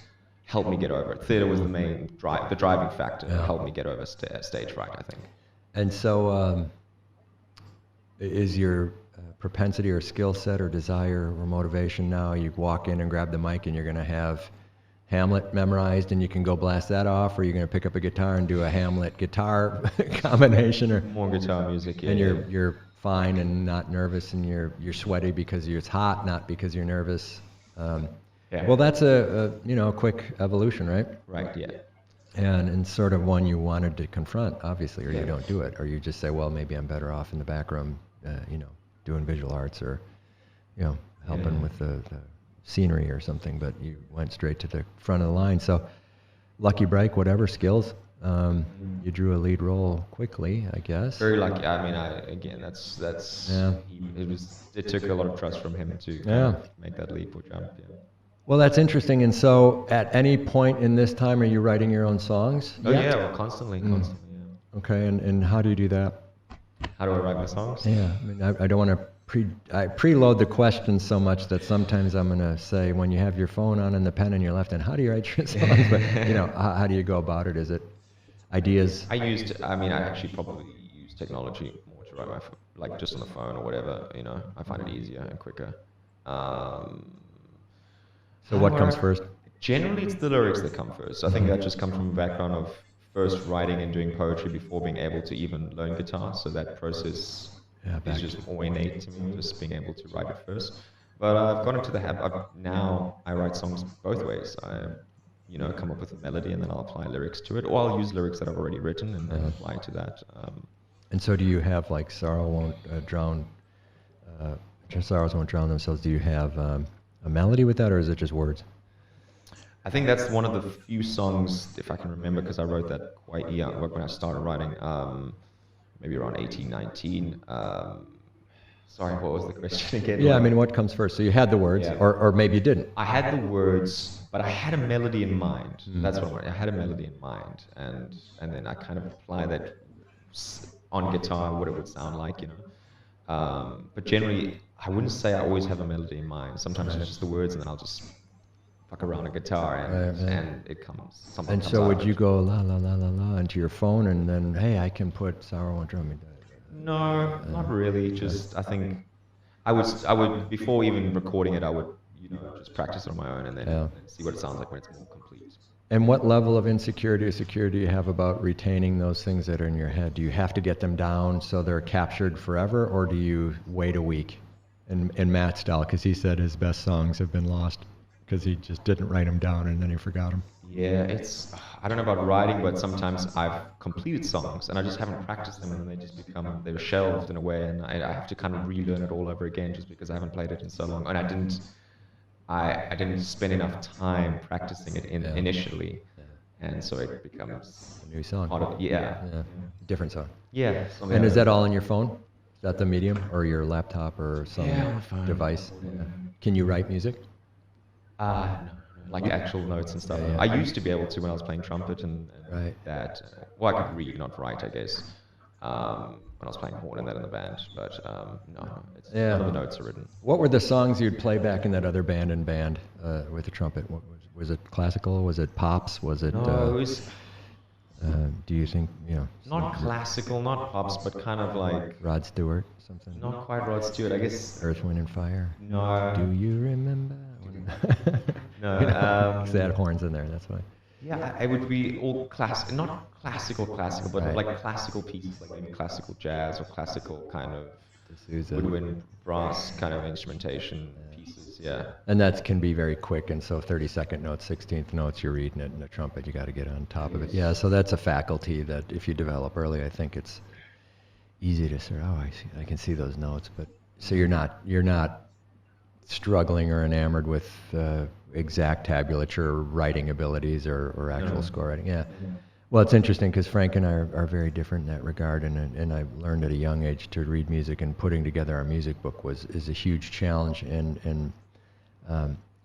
helped me get over it. Theater was the driving factor that helped me get over stage fright, I think. And so is your propensity or skill set or desire or motivation now, you walk in and grab the mic and you're going to have Hamlet memorized and you can go blast that off, or you're going to pick up a guitar and do a Hamlet guitar combination, or more guitar music, yeah. And you're fine and not nervous, and you're sweaty because it's hot, not because you're nervous. Well, that's a quick evolution, right? Right, yeah. And sort of one you wanted to confront, obviously, or you don't do it, or you just say, well, maybe I'm better off in the back room, doing visual arts, or helping with the scenery or something, but you went straight to the front of the line. So lucky break, whatever skills, you drew a lead role quickly, I guess. Very lucky. I mean, again, that's Yeah. it took a lot of trust from him to kind Yeah. of make that leap or jump. Yeah. Well, that's interesting. And so at any point in this time, are you writing your own songs? Oh yet? yeah, well, constantly. Yeah. Okay, and how do you do that? How do I write my songs? Yeah, I mean, I don't want to preload the questions so much that sometimes I'm going to say, when you have your phone on and the pen in your left hand, how do you write your songs? But, how do you go about it? Is it ideas? I actually probably use technology more to write like just on the phone or whatever, I find it easier and quicker. So what comes first? Generally, it's the lyrics that come first. I think that just comes from a background of first writing and doing poetry before being able to even learn guitar. So that process is just more innate to me, just being able to write it first. But I've got into the habit. Now I write songs both ways. I come up with a melody and then I'll apply lyrics to it, or I'll use lyrics that I've already written and then apply to that. And so do you have like Sorrows Won't Drown Themselves? Do you have a melody with that, or is it just words? I think that's one of the few songs, if I can remember, because I wrote that quite young, when I started writing, maybe around 18, 19. Sorry, what was the question again? Yeah, I mean, what comes first? So you had the words, or maybe you didn't. I had the words, but I had a melody in mind. That's what I had a melody in mind, and then I kind of apply that on guitar, what it would sound like, But generally, I wouldn't say I always have a melody in mind. Sometimes it's just the words, and then I'll just fuck around a guitar, and it comes. Something. And comes so out would of you it. go la la la la la into your phone, and then hey, I can put Sorrow Won't Drown Me? No, not really. Just I think I would before even recording it, I would just practice it on my own and then see what it sounds like when it's more complete. And what level of insecurity or security do you have about retaining those things that are in your head? Do you have to get them down so they're captured forever, or do you wait a week? In Matt's style, because he said his best songs have been lost because he just didn't write them down and then he forgot them. Yeah, I don't know about writing, but sometimes I've completed songs and I just haven't practiced them, and then they were shelved in a way, and I have to kind of relearn it all over again just because I haven't played it in so long, and I didn't spend enough time practicing it initially, and so it becomes A new song. part of Different song. yeah. And is that all on your phone? Is that the medium, or your laptop, or some device? Yeah. Can you write music? No, like actual notes and stuff. Yeah. I used to be able to when I was playing trumpet and Right. that. Well, I could read, not write, I guess. When I was playing horn and that in the band, but no, none of the notes are written. What were the songs you'd play back in that other band with the trumpet? What was it classical? Was it pops? Was it? No, it was Do you think not classical, not pops, but kind of like Rod Stewart, something? not quite Rod Stewart, I guess. Earth, Wind and Fire. No. Do you remember? No. Because they had horns in there. That's why. Yeah, it would be all not classical, but Right. like classical pieces, like maybe classical jazz or classical kind of This is woodwind, brass kind of instrumentation pieces. Yeah. And that can be very quick, and so 32nd notes, 16th notes, you're reading it in a trumpet, you got to get on top of it. Yeah, so that's a faculty that if you develop early, I think it's easy to say, oh, I can see those notes, but so you're not struggling or enamored with exact tablature writing abilities or actual score writing. Yeah. Well, it's interesting because Frank and I are very different in that regard, and I learned at a young age to read music, and putting together our music book is a huge challenge. And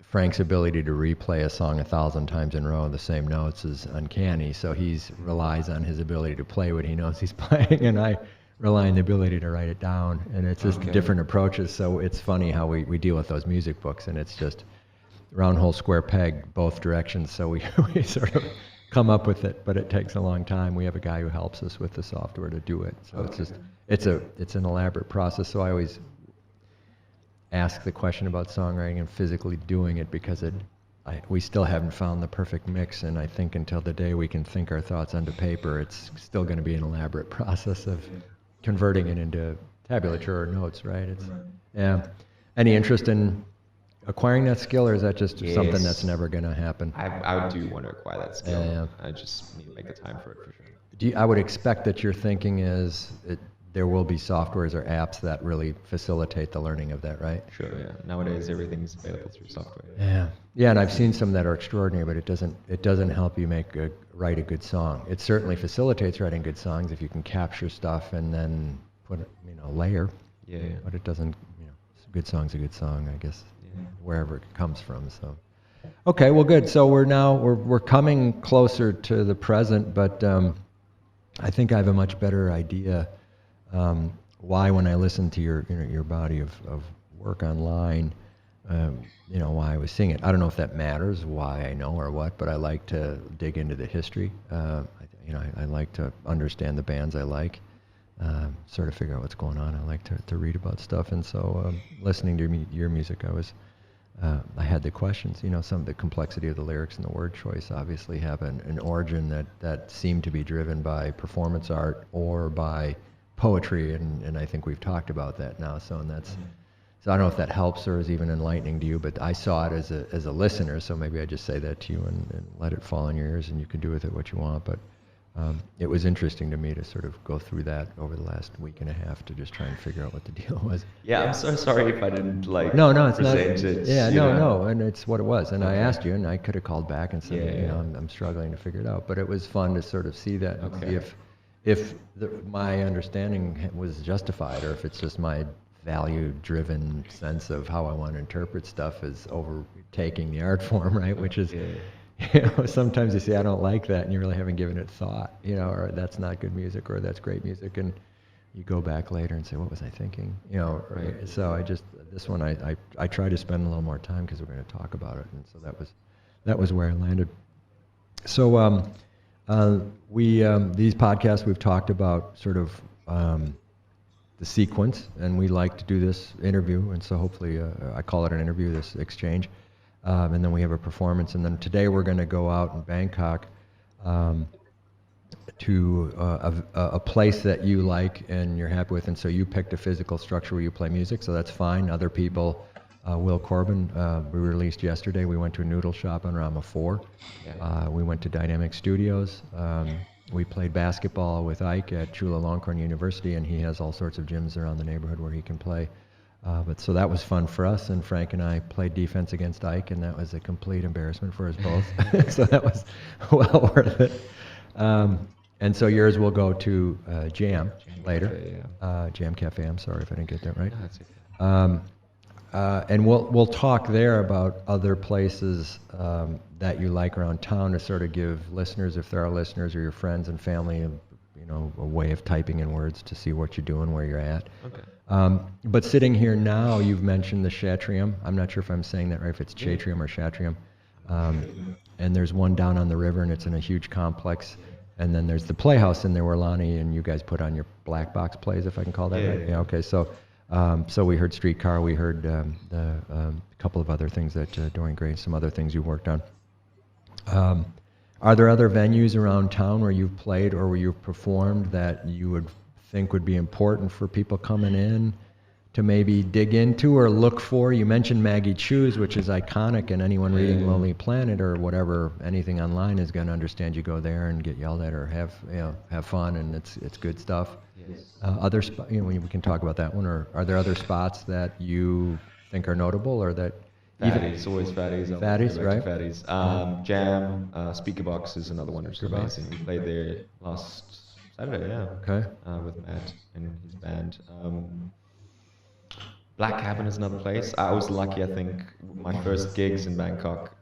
Frank's ability to replay a song 1,000 times in a row, the same notes, is uncanny. So he relies on his ability to play what he knows he's playing, and I rely on the ability to write it down. And it's just different approaches. So it's funny how we deal with those music books, and it's just round hole, square peg, both directions. So we sort of come up with it, but it takes a long time. We have a guy who helps us with the software to do it. So it's an elaborate process. So I always ask the question about songwriting and physically doing it, because we still haven't found the perfect mix, and I think until the day we can think our thoughts onto paper, it's still going to be an elaborate process of converting it into tablature or notes, right? Any interest in acquiring that skill, or is that just something that's never going to happen? I do want to acquire that skill. Yeah. I just need to make the time for it for sure. I would expect that your thinking is there will be softwares or apps that really facilitate the learning of that, right? Sure, yeah. Nowadays, everything's available through software. Yeah, and I've seen some that are extraordinary, but it doesn't help you write a good song. It certainly facilitates writing good songs if you can capture stuff and then put a layer. Yeah. But it doesn't. A good song's a good song, I guess, wherever it comes from. So, okay, well, good. So we're coming closer to the present, but I think I have a much better idea why, when I listened to your body of work online, why I was seeing it. I don't know if that matters, why I know or what, but I like to dig into the history. I like to understand the bands I like, sort of figure out what's going on. I like to read about stuff, and so listening to your music, I had the questions. Some of the complexity of the lyrics and the word choice obviously have an origin that seemed to be driven by performance art or by poetry, and I think we've talked about that now. So I don't know if that helps or is even enlightening to you, but I saw it as a listener. So maybe I just say that to you and let it fall in your ears, and you can do with it what you want. But it was interesting to me to sort of go through that over the last week and a half to just try and figure out what the deal was. Yeah, I'm so sorry if I didn't No, it's not. It, yeah, no, and it's what it was. And I asked you, and I could have called back and said, I'm struggling to figure it out. But it was fun to sort of see that, and see if my understanding was justified, or if it's just my value-driven sense of how I want to interpret stuff is overtaking the art form, right? Which is. Sometimes you say, I don't like that, and you really haven't given it thought, or that's not good music, or that's great music, and you go back later and say, what was I thinking? Right? So this one, I try to spend a little more time because we're going to talk about it, and so that was where I landed. So these podcasts, we've talked about sort of the sequence, and we like to do this interview, and so hopefully I call it an interview, this exchange. And then we have a performance, and then today we're going to go out in Bangkok to a place that you like and you're happy with, and so you picked a physical structure where you play music, so that's fine. Other people, Will Corbin, we released yesterday. We went to a noodle shop on Rama 4. We went to Dynamic Studios. We played basketball with Ike at Chulalongkorn University, and he has all sorts of gyms around the neighborhood where he can play. But so that was fun for us, and Frank and I played defense against Ike, and that was a complete embarrassment for us both. So that was well worth it. And so yours will go to Jam later. Cafe, Jam Café. I'm sorry if I didn't get that right. No, that's okay. And we'll talk there about other places that you like around town to sort of give listeners, if there are listeners or your friends and family, a way of typing in words to see what you're doing, where you're at. Okay. But sitting here now, you've mentioned the Shatrium. I'm not sure if I'm saying that right, if it's Chatrium or Shatrium. And there's one down on the river, and it's in a huge complex. And then there's the Playhouse in there where Lonnie and you guys put on your black box plays, if I can call that right. Yeah. Okay. So we heard Streetcar. We heard a couple of other things that Dorian Gray, some other things you worked on. Are there other venues around town where you've played or where you've performed that you would think would be important for people coming in to maybe dig into or look for? You mentioned Maggie Chu's, which is iconic, and anyone reading Lonely Planet or whatever, anything online is going to understand you go there and get yelled at or have fun, and it's good stuff. Yes. Other we can talk about that one, or are there other spots that you think are notable or that? Fatties, always Fatties. Fatties, right? Fatties. Jam, Speaker Box is another one which is amazing. We played there last Saturday, yeah. Okay. With Matt and his band. Black Cabin is another place. I was lucky, I think, my first gigs in Bangkok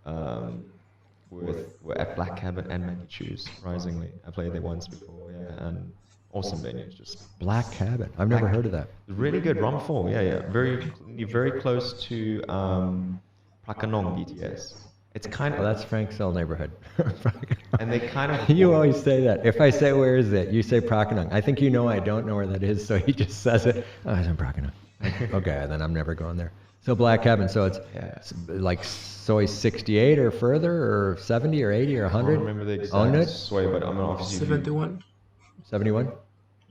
were at Black Cabin and Maggie Chu's, surprisingly. I played there once before, yeah, and awesome venues. Just Black Cabin. I've never heard of that. Really good. Rama 4, yeah. You're very close to Prakanong BTS. It's kind of... Well, that's Frank's old neighborhood. And they kind of... You always say that. If I say, where is it? You say Prakanong. I think I don't know where that is, so he just says it. Oh, it's in Prakanong. Okay, then I'm never going there. So Black Cabin, so it's like Soy 68 or further, or 70 or 80 or 100? I don't remember the exact Soy, but I'm obviously... 71. 71?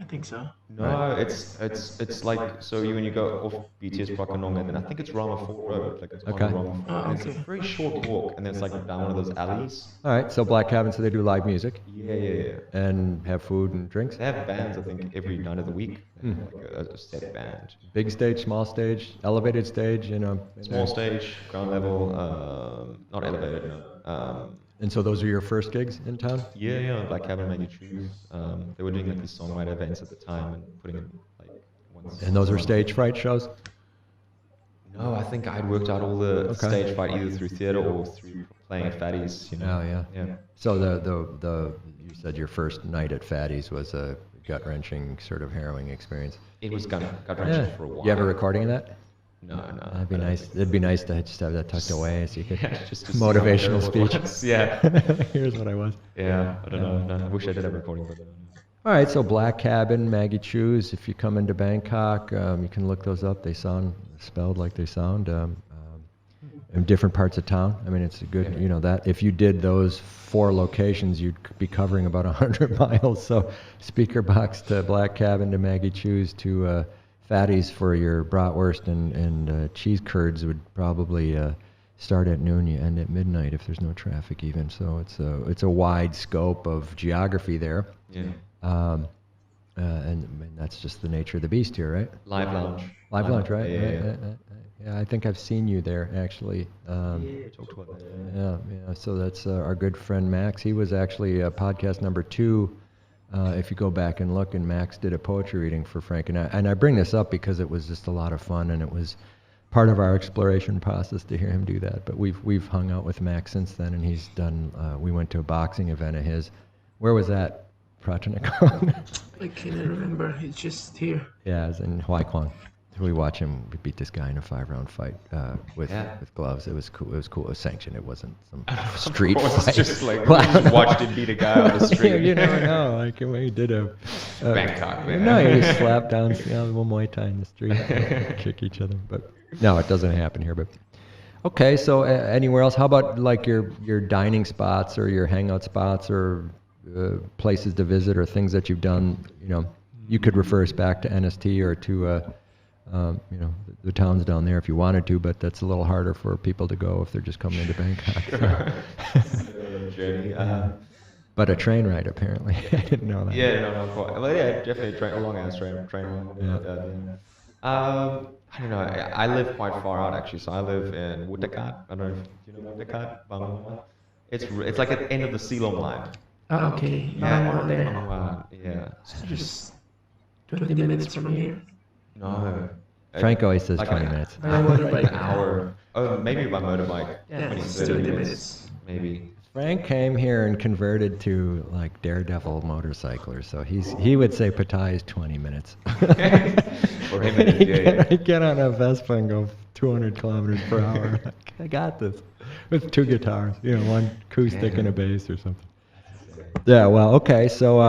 I think so. No, it's like so you when you go off BTS Prakanong and then I think it's Rama 4 Road, like it's on Okay. the Rama 4, and it's a Okay. very short walk, and then it's like down one of those alleys. All right, so Black Cabin, so they do live music Yeah. and have food and drinks. They have bands, I think, every night of the week. They have like a set band. Big stage, small stage, elevated stage, you know. Small stage, ground level, not elevated, no. And so those are your first gigs in town? Yeah, Black Cabin Made You Choose. They were doing like these songwriter events at the time and putting in like once. And those are stage fright shows? No, I think I'd worked out all the Okay. stage fright either through theatre or through playing at Fatty's, you know. Oh, yeah. Yeah. So the you said your first night at Fatty's was a gut-wrenching, sort of harrowing experience. It was gut wrenching for a while. You have a recording of that? No. That'd be I don't nice. think- It'd be nice to just have that tucked away so you could Yeah, just to see motivational how terrible it speech. was. Yeah. Here's what I was. Yeah, I don't know. No, I wish I did have a recording, but no. All right, so Black Cabin, Maggie Choos. If you come into Bangkok, you can look those up. They sound spelled like they sound in different parts of town. I mean, it's a good, Yeah. you know, that if you did those 4 locations, you'd be covering about 100 miles. So Speaker Box to Black Cabin to Maggie Choos to Fatty's for your bratwurst and cheese curds would probably start at noon. You end at midnight if there's no traffic even. So it's a wide scope of geography there. Yeah. And that's just the nature of the beast here, right? Live lounge. Live lunch, right? Yeah. Yeah, I think I've seen you there actually. We talked about that. Yeah. So that's our good friend Max. He was actually podcast number 2. If you go back and look, and Max did a poetry reading for Frank and I. And I bring this up because it was just a lot of fun, and it was part of our exploration process to hear him do that. But we've hung out with Max since then, and he's done. We went to a boxing event of his. Where was that? Prachanikon. I can't remember. It's just here. Yeah, it was in Huaikwang. We watch him beat this guy in a 5-round fight with gloves. It was cool. It was cool. It was sanctioned. It wasn't some street Of course, fight. just like Well, we just watched him beat a guy on the street. you never know. Like when he did a Bangkok, man. No, he just slapped down one Muay Thai in the street, kick each other. But no, it doesn't happen here. But okay, so anywhere else? How about like your dining spots or your hangout spots or places to visit or things that you've done? You know, you could refer us back to NST or to you know, the towns down there if you wanted to, but that's a little harder for people to go if they're just coming into Bangkok. Journey. But a train ride, apparently. I didn't know that. Yeah, no, quite. Well, yeah, definitely a long ass train ride. Yeah. I don't know. I live quite far out actually. So I live in Wuttakat. I don't know if you know Wuttakat, Bangkok. It's like at the end of the Ceylon line. Ah, okay. Yeah. Just 20 minutes from here. No. Frank always says Like 20 an- minutes. By motorbike. Like an hour. Oh, maybe by motorbike. Yeah, 20, it's 30 20 minutes. minutes. Maybe. Frank came here and converted to like daredevil motorcycler, so he would say Pattaya is 20 minutes. For him, it is, yeah. He'd get on a Vespa and go 200 kilometers per hour. Like, I got this. With 2 guitars, you know, one acoustic and a bass or something. Yeah, well, okay, so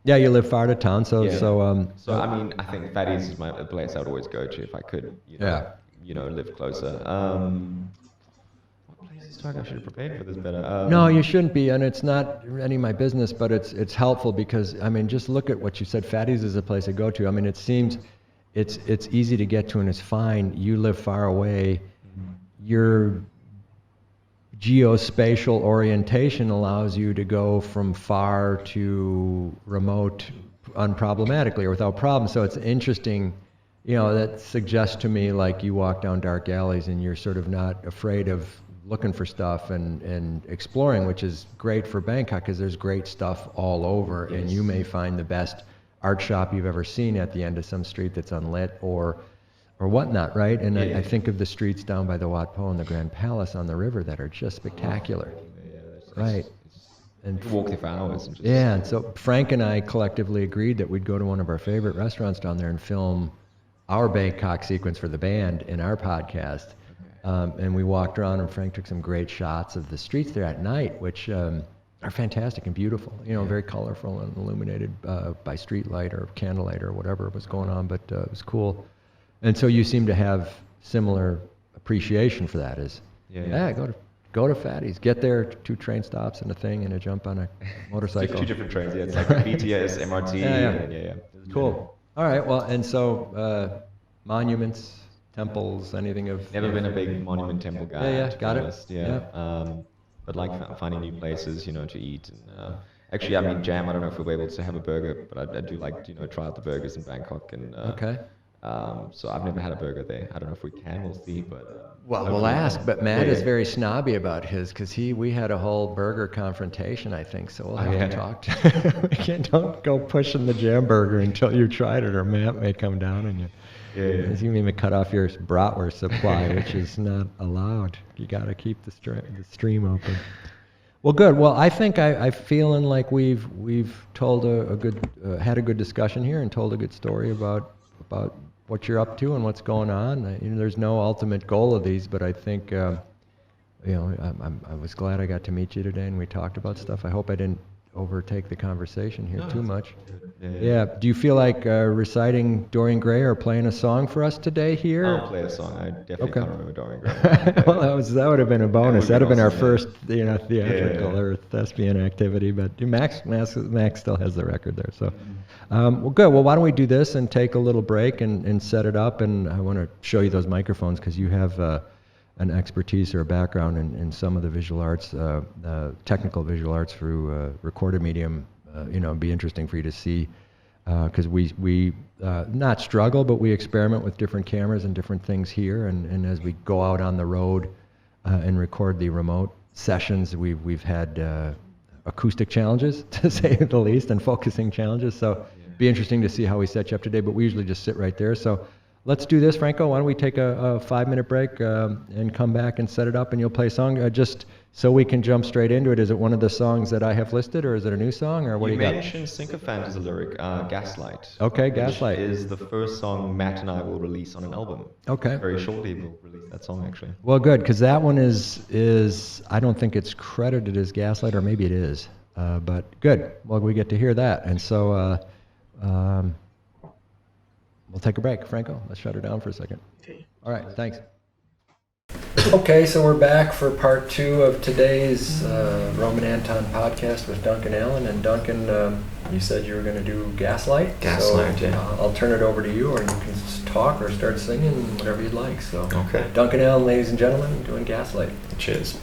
yeah, you live far out of town, so Yeah. so So I mean, I think Fatty's is a place I'd always go to if I could, you know, live closer. What places do I go? I should have prepared for this better. No, you shouldn't be, and it's not any of my business, but it's helpful because, I mean, just look at what you said. Fatty's is a place I go to. I mean, it seems it's easy to get to and it's fine. You live far away. Your geospatial orientation allows you to go from far to remote unproblematically or without problem. So it's interesting, you know, that suggests to me like you walk down dark alleys and you're sort of not afraid of looking for stuff and exploring, which is great for Bangkok because there's great stuff all over, and you may find the best art shop you've ever seen at the end of some street that's unlit or whatnot, right? And I think of the streets down by the Wat Po and the Grand Palace on the river that are just spectacular, right? And walk there for hours. And just, yeah, and so Frank and I collectively agreed that we'd go to one of our favorite restaurants down there and film our Bangkok sequence for the band in our podcast. And we walked around, and Frank took some great shots of the streets there at night, which are fantastic and beautiful. You know, very colorful and illuminated by street light or candlelight or whatever was going on. But it was cool. And so you seem to have similar appreciation for that. Go to go to Fatty's. Get there, 2 train stops and a thing, and a jump on a motorcycle. Two different trains. Yeah, it's like BTS, MRT. Yeah. Cool. All right. Well, and so monuments, temples, anything of. Never been a big monument temple guy. Yeah. to be Got it. honest, Yeah. But like finding new places, to eat. And actually, I mean, Jam. I don't know if we'll be able to have a burger, but I do like to try out the burgers in Bangkok. And Okay. so I've never had a burger there. I don't know if we can. We'll see. But Well, we'll ask. But Matt is very snobby about his because we had a whole burger confrontation, I think. So we'll have to talk to. Don't go pushing the Jam burger until you tried it, or Matt may come down and you. He's going to cut off your bratwurst supply, which is not allowed. You got to keep the stream open. Well, good. Well, I think I'm feeling like we've told had a good discussion here and told a good story about what you're up to and what's going on. There's no ultimate goal of these, but I think I was glad I got to meet you today and we talked about stuff. I hope I didn't overtake the conversation here too much. Yeah. Do you feel like reciting Dorian Gray or playing a song for us today here? I'll play a song. I definitely can't remember Dorian Gray. Well, that would have been a bonus. That would have been our first, theatrical or thespian activity. But Max still has the record there. So, well, good. Well, why don't we do this and take a little break and set it up? And I want to show you those microphones because you have an expertise or a background in some of the visual arts, technical visual arts through recorded medium. It'd be interesting for you to see because we not struggle, but we experiment with different cameras and different things here. And as we go out on the road and record the remote sessions, we've had acoustic challenges, to say the least, and focusing challenges. So be interesting to see how we set you up today, but we usually just sit right there. So let's do this, Franco. Why don't we take a 5-minute break and come back and set it up, and you'll play a song just so we can jump straight into it. Is it one of the songs that I have listed, or is it a new song, or what do you got? You mentioned Sycophant as a lyric, Gaslight. Okay, Gaslight. Which is the first song Matt and I will release on an album. Okay. Very shortly we'll release that song, actually. Well, good, because that one is I don't think it's credited as Gaslight, or maybe it is. But good. Well, we get to hear that. And so we'll take a break. Franco, let's shut her down for a second. Okay. All right, thanks. Okay, so we're back for part 2 of today's Roman Anton Podcast with Duncan Allan. And Duncan, you said you were going to do Gaslight. Gaslight, so, yeah. I'll turn it over to you, or you can talk or start singing, whatever you'd like. So, Okay. Duncan Allan, ladies and gentlemen, doing Gaslight. Cheers.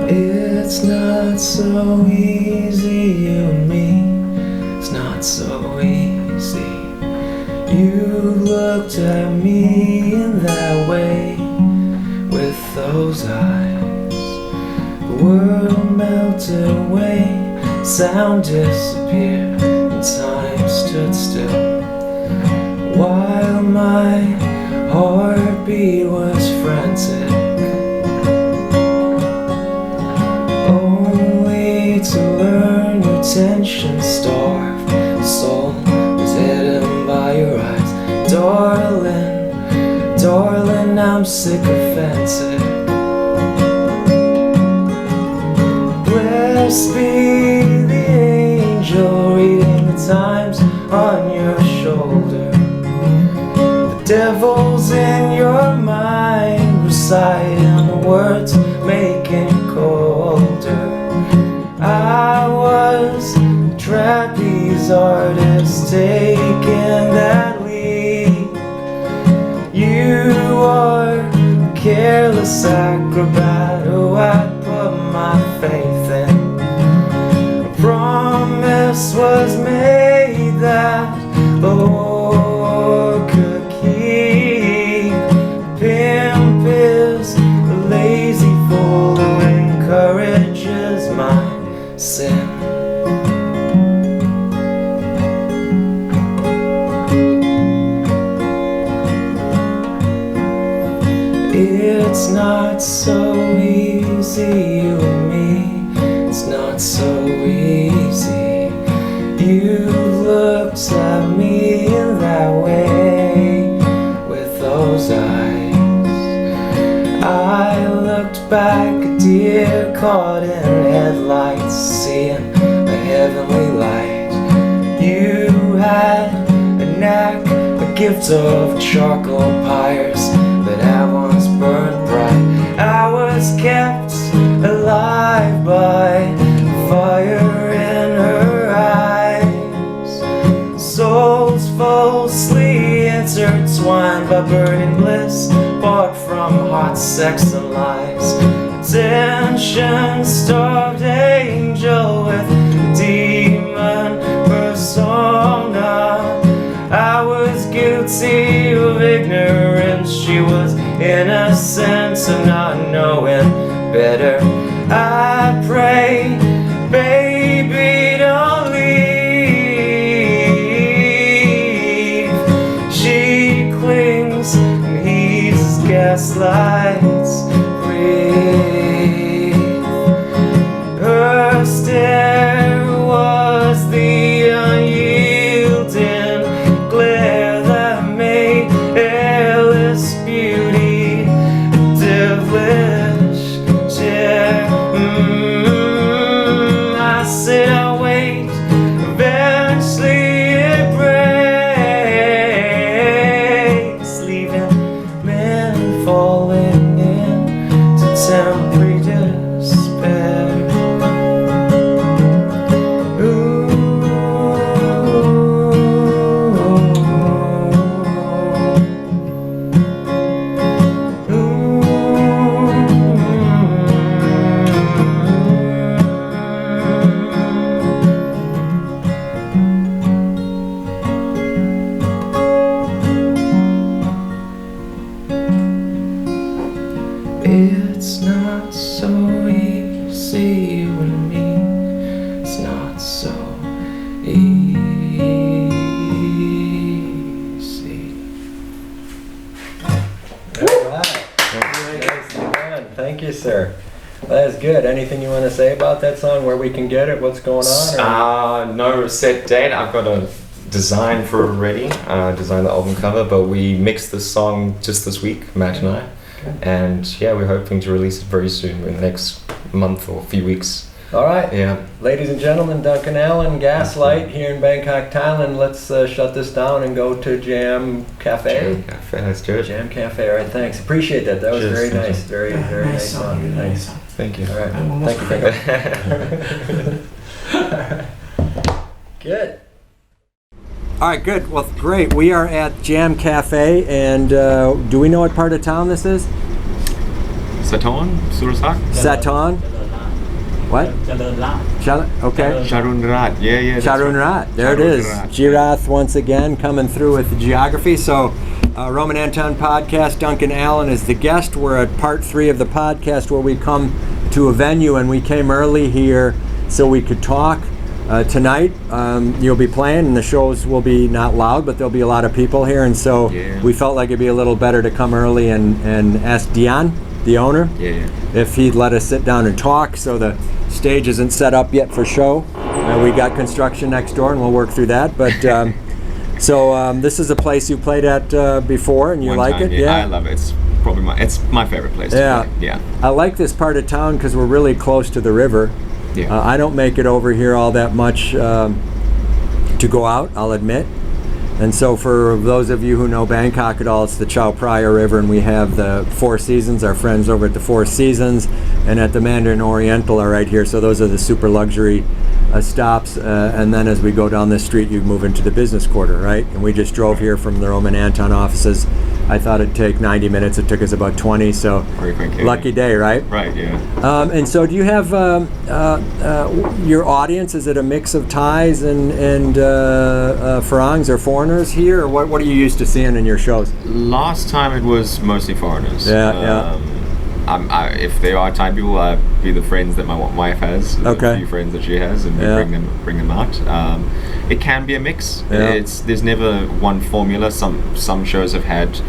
It's not so easy, you and me. It's not so easy. You looked at me in that way, with those eyes. The world melted away, sound disappeared, and time stood still, while my heartbeat was frantic. To learn your tension starved soul was hidden by your eyes. Darling, I'm sycophantic. Blessed be the angel reading the times on your shoulder. The devil's in your mind reciting the words making you colder. I was a trapeze artist taking that leap. You are a careless acrobat who I put my faith in. A promise was made that the Lord could keep. Pimp is a lazy fool who encourages my sin. It's not so easy, you and me. It's not so easy. You looked at me in that way, with those eyes. I looked back, a deer caught in headlights, seeing a heavenly light. You had a knack, a gift of charcoal pyres that I once burned bright. I was kept alive by fire in her eyes. Souls falsely intertwined by burning bliss, bought from hot sex and lies. Attention-starved angel with demon persona. I was guilty of ignorance. She was innocent of not knowing better. I pray, baby, don't leave. She clings and he's gaslights breathe. Her stare was the unyielding glare that made airless beauty devilish chair. I sit, I wait, eventually it breaks, leaving men falling into temporary despair. It's not so easy, you and me. It's not so easy. All right. Thank you, sir. That is good. Anything you want to say about that song? Where we can get it? What's going on? Or? No set date. I've got a design for it already. Designed the album cover, but we mixed the song just this week, Matt and I. And yeah, we're hoping to release it very soon, in the next month or few weeks. All right. Yeah. Ladies and gentlemen, Duncan Allan, Gaslight here in Bangkok, Thailand. Let's shut this down and go to Jam Café. Jam Café, let's do it. Jam Café. All right, thanks. Appreciate that. That was Cheers, very thank nice. you. Very, very nice song. Thanks. Thank you. All right. Almost Thank you. Good. All right, good. Well, great. We are at Jam Café, and do we know what part of town this is? Saton, Surasak? Saton? What? Okay. Charunrat, yeah. Charunrat, there it is. Girath once again coming through with the geography. So, Roman Anton Podcast, Duncan Allan is the guest. We're at part 3 of the podcast where we come to a venue, and we came early here so we could talk. Tonight, you'll be playing, and the shows will be not loud, but there'll be a lot of people here, and so we felt like it'd be a little better to come early and ask Dion, the owner, if he'd let us sit down and talk. So the stage isn't set up yet for show. We got construction next door, and we'll work through that. But so this is a place you played at before, and you like it? Yeah, I love it. It's probably my favorite place to play. Yeah. I like this part of town because we're really close to the river. Yeah. I don't make it over here all that much to go out, I'll admit. And so for those of you who know Bangkok at all, it's the Chao Phraya River, and we have the Four Seasons. Our friends over at the Four Seasons and at the Mandarin Oriental are right here. So those are the super luxury stops. And then as we go down this street, you move into the business quarter, right? And we just drove here from the Roman Anton offices. I thought it'd take 90 minutes. It took us about 20. So lucky day, right? Right, yeah. And so do you have your audience? Is it a mix of Thais and Farangs or foreigners here? Or what are you used to seeing in your shows? Last time it was mostly foreigners. Yeah. If there are Thai people, I'd be the friends that my wife has. Okay. A few friends that she has, and we bring them out. It can be a mix. Yeah. There's never one formula. Some shows have had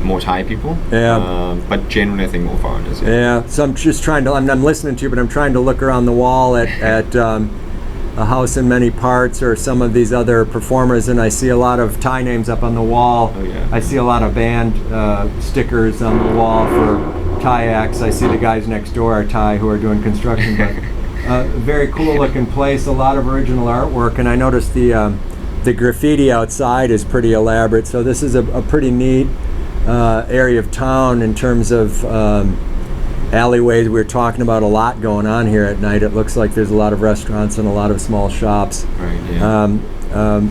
more Thai people. Yeah. But generally, I think more foreigners. Yeah. So I'm just trying to. I'm listening to you, but I'm trying to look around the wall at A House in Many Parts or some of these other performers, and I see a lot of Thai names up on the wall. Oh, yeah. I see a lot of band stickers on the wall for Thai acts. I see the guys next door are Thai who are doing construction, but very cool looking place. A lot of original artwork, and I noticed the graffiti outside is pretty elaborate. So this is a pretty neat area of town in terms of alleyways. We were talking about a lot going on here at night. It looks like there's a lot of restaurants and a lot of small shops. Right. Yeah.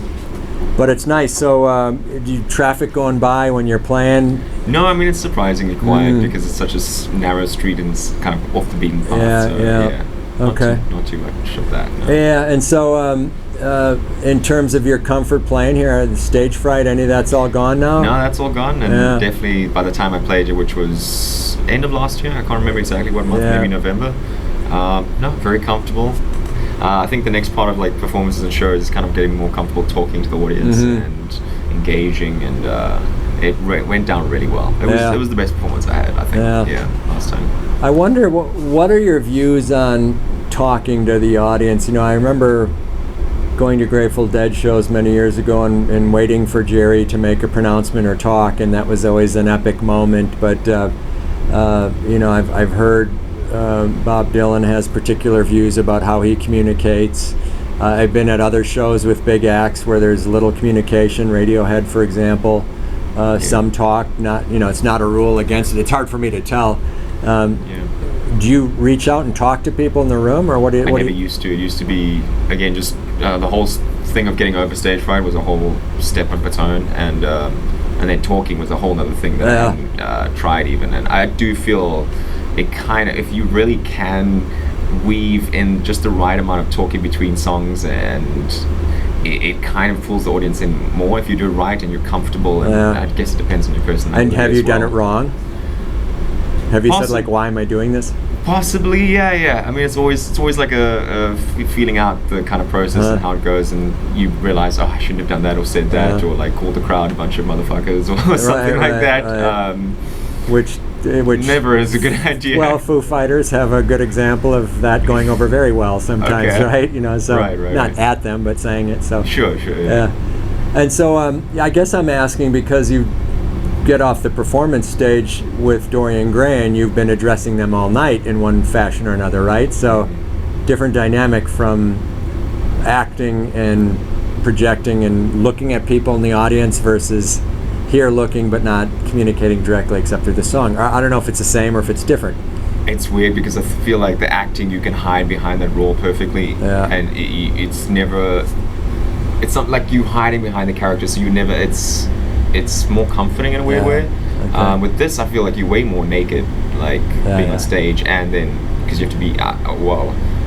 But it's nice. So do you traffic going by when you're playing? No, I mean it's surprisingly quiet because it's such a narrow street and it's kind of off the beaten path. Yeah, so, yeah. Okay. Not too much of that. No. Yeah, and so in terms of your comfort playing here, the stage fright, any of that's all gone now? No, that's all gone, and definitely by the time I played it, which was end of last year, I can't remember exactly what month, maybe November. No, very comfortable. I think the next part of like performances and shows is kind of getting more comfortable talking to the audience and engaging, and it went down really well. It was the best performance I had, I think. Last time. I wonder what are your views on talking to the audience? You know, I remember going to Grateful Dead shows many years ago and waiting for Jerry to make a pronouncement or talk, and that was always an epic moment. But you know, I've heard Bob Dylan has particular views about how he communicates. I've been at other shows with big acts where there's little communication. Radiohead, for example, some talk. Not, you know, it's not a rule against it. It's hard for me to tell. Do you reach out and talk to people in the room, or what? I never used to. It used to be, again, just the whole thing of getting over stage fright was a whole step of its own, and then talking was a whole other thing that I hadn't tried even. And I do feel it kind of, if you really can weave in just the right amount of talking between songs, and it kind of pulls the audience in more if you do it right and you're comfortable. And I guess it depends on your personality. And have you done it wrong? Have you said like, why am I doing this? Possibly, yeah. I mean, it's always like a feeling out the kind of process and how it goes, and you realize, oh, I shouldn't have done that or said that, or like called the crowd a bunch of motherfuckers or something like that. Right. Which never is a good idea. Well, Foo Fighters have a good example of that going over very well sometimes, right? You know, so not at them, but saying it. So sure, yeah. And so I guess I'm asking because you get off the performance stage with Dorian Gray and you've been addressing them all night in one fashion or another, right? So different dynamic from acting and projecting and looking at people in the audience versus here looking but not communicating directly except through the song. I don't know if it's the same or if it's different. It's weird because I feel like the acting, you can hide behind that role perfectly, and it's not like you hiding behind the character, so you never, it's more comforting in a weird way. Okay. With this, I feel like you're way more naked, like being on stage, and then because you have to be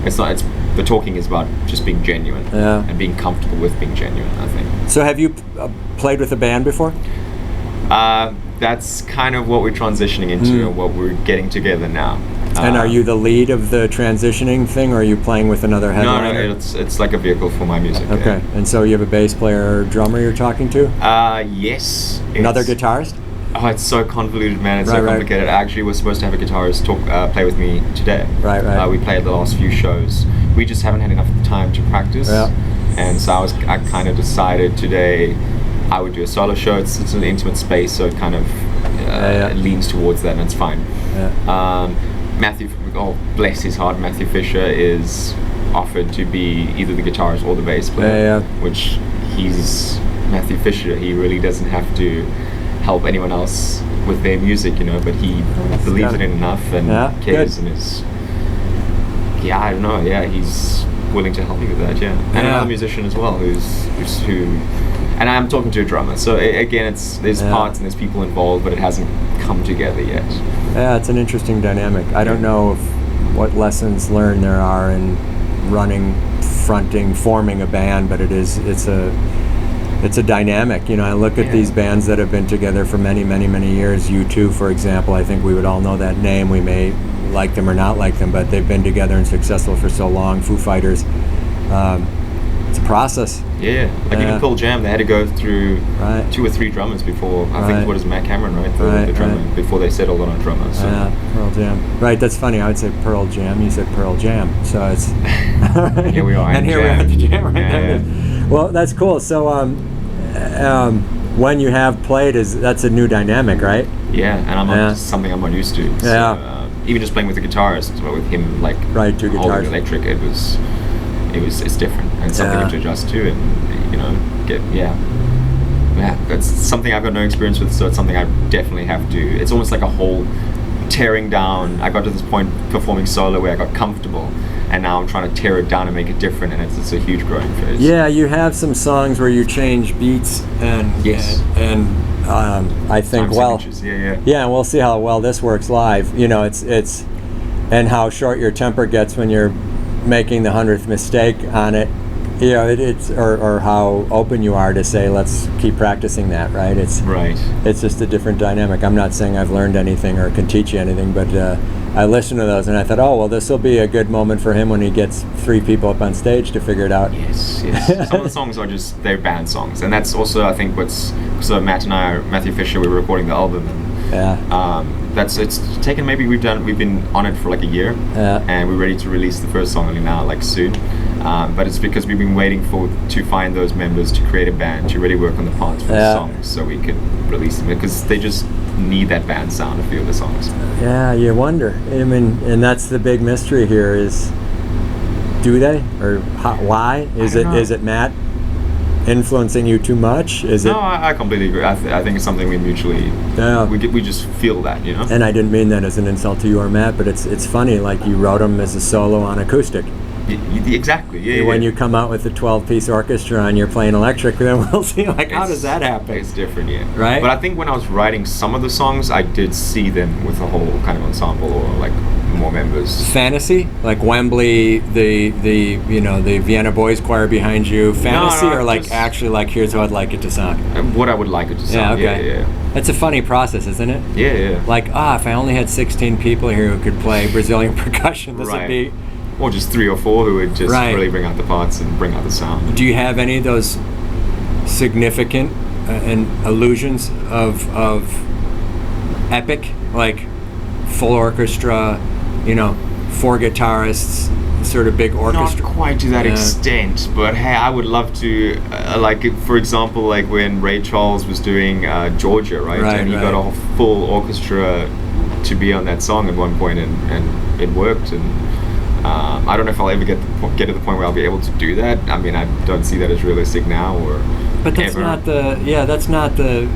it's the talking is about just being genuine and being comfortable with being genuine, I think. So have you played with a band before? That's kind of what we're transitioning into, what we're getting together now. And are you the lead of the transitioning thing, or are you playing with another headliner? No, it's like a vehicle for my music. Okay, and so you have a bass player or drummer you're talking to? Yes. Another guitarist? Oh, it's so convoluted, man. It's so complicated. I actually was supposed to have a guitarist play with me today. Right. We played the last few shows. We just haven't had enough time to practice. Yeah. And so I kind of decided today I would do a solo show. It's an intimate space, so it kind of leans towards that, and it's fine. Yeah. Matthew, oh bless his heart, Matthew Fisher is offered to be either the guitarist or the bass player, which he's Matthew Fisher. He really doesn't have to help anyone else with their music, you know, but he believes in it enough and cares and is, I don't know, he's willing to help you with that, and another musician as well who, and I'm talking to a drummer, so again, there's parts and there's people involved, but it hasn't come together yet. Yeah, it's an interesting dynamic. I don't know what lessons learned there are in running, fronting, forming a band, but it's a dynamic. You know, I look at these bands that have been together for many, many, many years. U2, for example, I think we would all know that name. We may like them or not like them, but they've been together and successful for so long. Foo Fighters. It's a process. Yeah, like even Pearl Jam, they had to go through 2 or 3 drummers before. I think what is Matt Cameron, right? The drummer before they settled on a drummer. So. Pearl Jam. Right, that's funny. I would say Pearl Jam. You said Pearl Jam, so it's. Here we are. And here we are at the jam. Right. Well, that's cool. So, when you have played, that's a new dynamic, right? Yeah, and I'm Yeah. not something I'm not used to. So, Yeah. even just playing with the guitarist, but with him like Right, two holding guitars. the electric, it's different and something Yeah. to adjust to, and that's something I've got no experience with, so it's something I definitely have to. It's almost like a whole tearing down. I got to this point performing solo where I got comfortable, and now I'm trying to tear it down and make it different, and it's a huge growing phase. Yeah, you have some songs where you change beats and Yes. and I think Time signatures, yeah, and we'll see how well this works live. You know, it's and how short your temper gets when you're making the 100th mistake on it. You know, it's or how open you are to say, let's keep practicing that, right? Right. It's just a different dynamic. I'm not saying I've learned anything or can teach you anything, but I listened to those and I thought, oh, well, this will be a good moment for him when he gets 3 people up on stage to figure it out. Yes. Some of the songs are just, they're band songs. And that's also, I think, so Matthew Fisher, we were recording the album. And, Yeah. it's taken, we've been on it for like a year. Yeah. And we're ready to release the first song only now, like soon. But it's because we've been waiting to find those members to create a band, to really work on the parts for the songs so we could release them, because they just need that band sound to feel the songs. Yeah, you wonder. I mean, and that's the big mystery here is, do they? Or why? Is it Matt influencing you too much? No, I completely agree. I think it's something we mutually, we just feel that, you know? And I didn't mean that as an insult to you or Matt, but it's funny, like you wrote them as a solo on acoustic. Exactly, yeah. When you come out with a 12-piece orchestra and you're playing electric, then we'll see, like, how does that happen? It's different, yeah. Right? But I think when I was writing some of the songs, I did see them with a whole kind of ensemble or like more members. Fantasy? Like Wembley, the Vienna Boys Choir behind you, fantasy, No, or like just, actually like, here's how I'd like it to sound? What I would like it to sound, yeah. That's a funny process, isn't it? Yeah. Like, if I only had 16 people here who could play Brazilian percussion, this would be... Or just 3 or 4 who would just really bring out the parts and bring out the sound. Do you have any of those significant and illusions of epic, like full orchestra, 4 guitarists, sort of big orchestra? Not quite to that extent, but hey, I would love to, for example, like when Ray Charles was doing Georgia, right? And he got a full orchestra to be on that song at one point, and it worked. And I don't know if I'll ever get to the point where I'll be able to do that. I mean, I don't see that as realistic now, but that's not the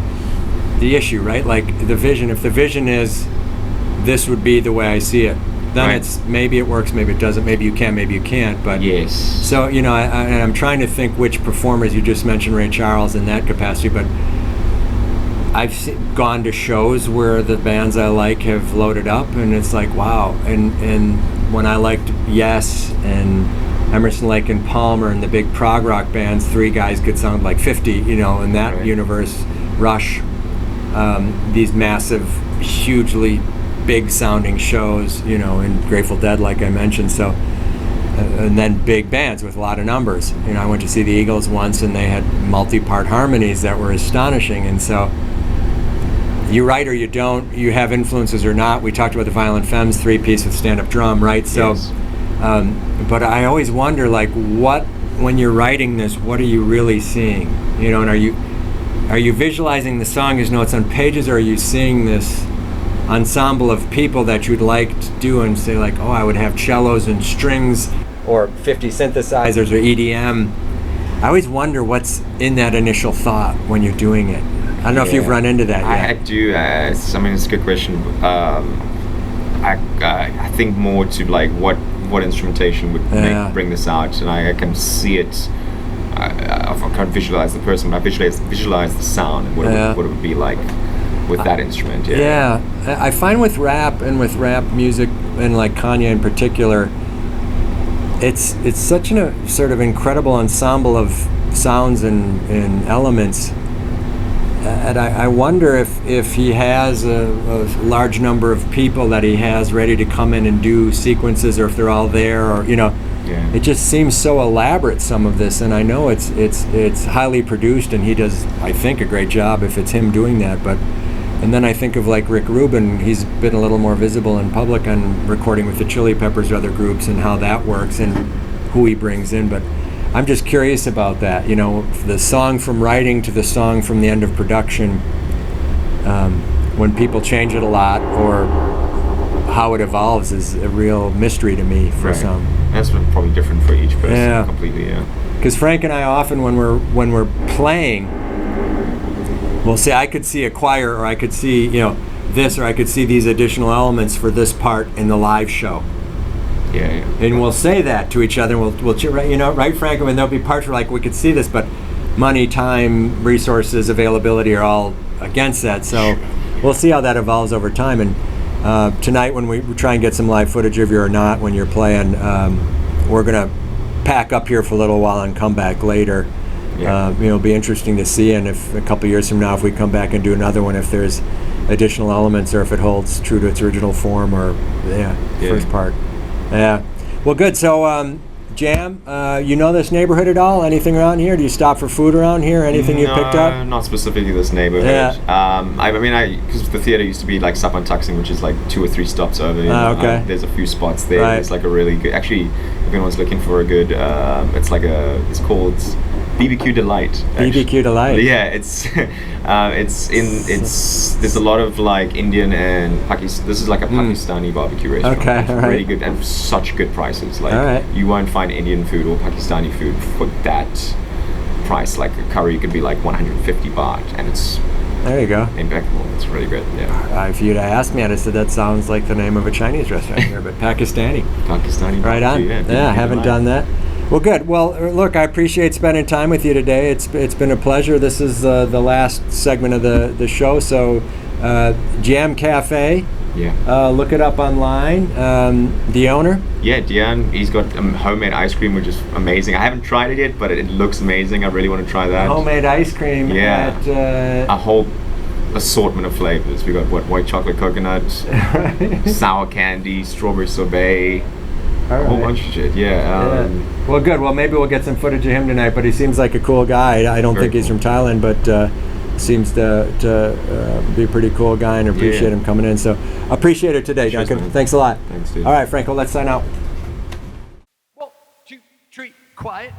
issue, right? Like the vision. If the vision is, this would be the way I see it, then it's maybe it works, maybe it doesn't, maybe you can, maybe you can't. But yes. So I'm trying to think which performers. You just mentioned Ray Charles in that capacity, but I've gone to shows where the bands I like have loaded up, and it's like, wow. And when I liked Yes and Emerson, Lake and Palmer and the big prog rock bands, 3 guys could sound like 50, in that universe. Rush, these massive, hugely big sounding shows, and Grateful Dead, like I mentioned. So, and then big bands with a lot of numbers. I went to see the Eagles once, and they had multi-part harmonies that were astonishing. And so, you write or you don't, you have influences or not. We talked about the Violent Femmes 3-piece with stand-up drum, right? So, yes. But I always wonder, like, when you're writing this, what are you really seeing? And are you visualizing the song as notes on pages, or are you seeing this ensemble of people that you'd like to do and say, like, oh, I would have cellos and strings, or 50 synthesizers, or EDM? I always wonder what's in that initial thought when you're doing it. I don't know if you've run into that yet. I do. It's a good question. I think more to like what instrumentation would bring this out, and I can see it. I can't visualize the person, but I visualize the sound and what it would be like with that instrument. Yeah. I find with rap and with rap music, and like Kanye in particular, it's such a sort of incredible ensemble of sounds and elements. And I wonder if he has a large number of people that he has ready to come in and do sequences, or if they're all there, or it just seems so elaborate, some of this. And I know it's highly produced, and he does, I think, a great job if it's him doing that. And then I think of like Rick Rubin. He's been a little more visible in public on recording with the Chili Peppers or other groups, and how that works and who he brings in. But I'm just curious about that, the song from writing to the song from the end of production. when people change it a lot or how it evolves is a real mystery to me for some. That's probably different for each person. Completely. Because Frank and I often, when we're playing, we'll say, I could see a choir, or I could see, this, or I could see these additional elements for this part in the live show. Yeah. And we'll say that to each other. We'll right, Frank? I mean, there'll be parts where we could see this, but money, time, resources, availability are all against that. So we'll see how that evolves over time. And tonight, when we try and get some live footage of you or not when you're playing, we're gonna pack up here for a little while and come back later. It'll be interesting to see, and if a couple years from now, if we come back and do another one, if there's additional elements or if it holds true to its original form, or first part. Yeah. Well, good. So, Jam, you know this neighborhood at all? Anything around here? Do you stop for food around here? Anything you picked up? Not specifically this neighborhood. Yeah. Because the theater used to be like Sapan Tuxing, which is like 2 or 3 stops over. Okay. There's a few spots there. Right. There's like a really good. Actually, if anyone's looking for a good, it's called BBQ Delight. BBQ Delight. Yeah, it's there's a lot of like Indian and Pakistan. This is like a Pakistani barbecue restaurant. Okay, it's really good and such good prices. Like you won't find Indian food or Pakistani food for that price. Like a curry could be like 150 baht, and it's there you go. Impeccable. It's really good. Yeah. If you'd asked me, I'd have said that sounds like the name of a Chinese restaurant here, but Pakistani. Right on. Yeah, haven't done that. Well, good. Well, look, I appreciate spending time with you today. It's been a pleasure. This is the last segment of the show. So, Jam Café. Yeah. Look it up online. The owner? Yeah, Dian. He's got homemade ice cream, which is amazing. I haven't tried it yet, but it looks amazing. I really want to try that. Homemade ice cream. Yeah. At, a whole assortment of flavors. We got white chocolate coconut, sour candy, strawberry sorbet. A whole bunch of shit, Well, good. Well, maybe we'll get some footage of him tonight, but he seems like a cool guy. I don't think he's from Thailand, but seems to be a pretty cool guy, and appreciate him coming in. So appreciate it today, Cheers, Duncan. man. Thanks a lot. Thanks, dude. All right, Franco, let's sign out. 1, 2, 3, quiet.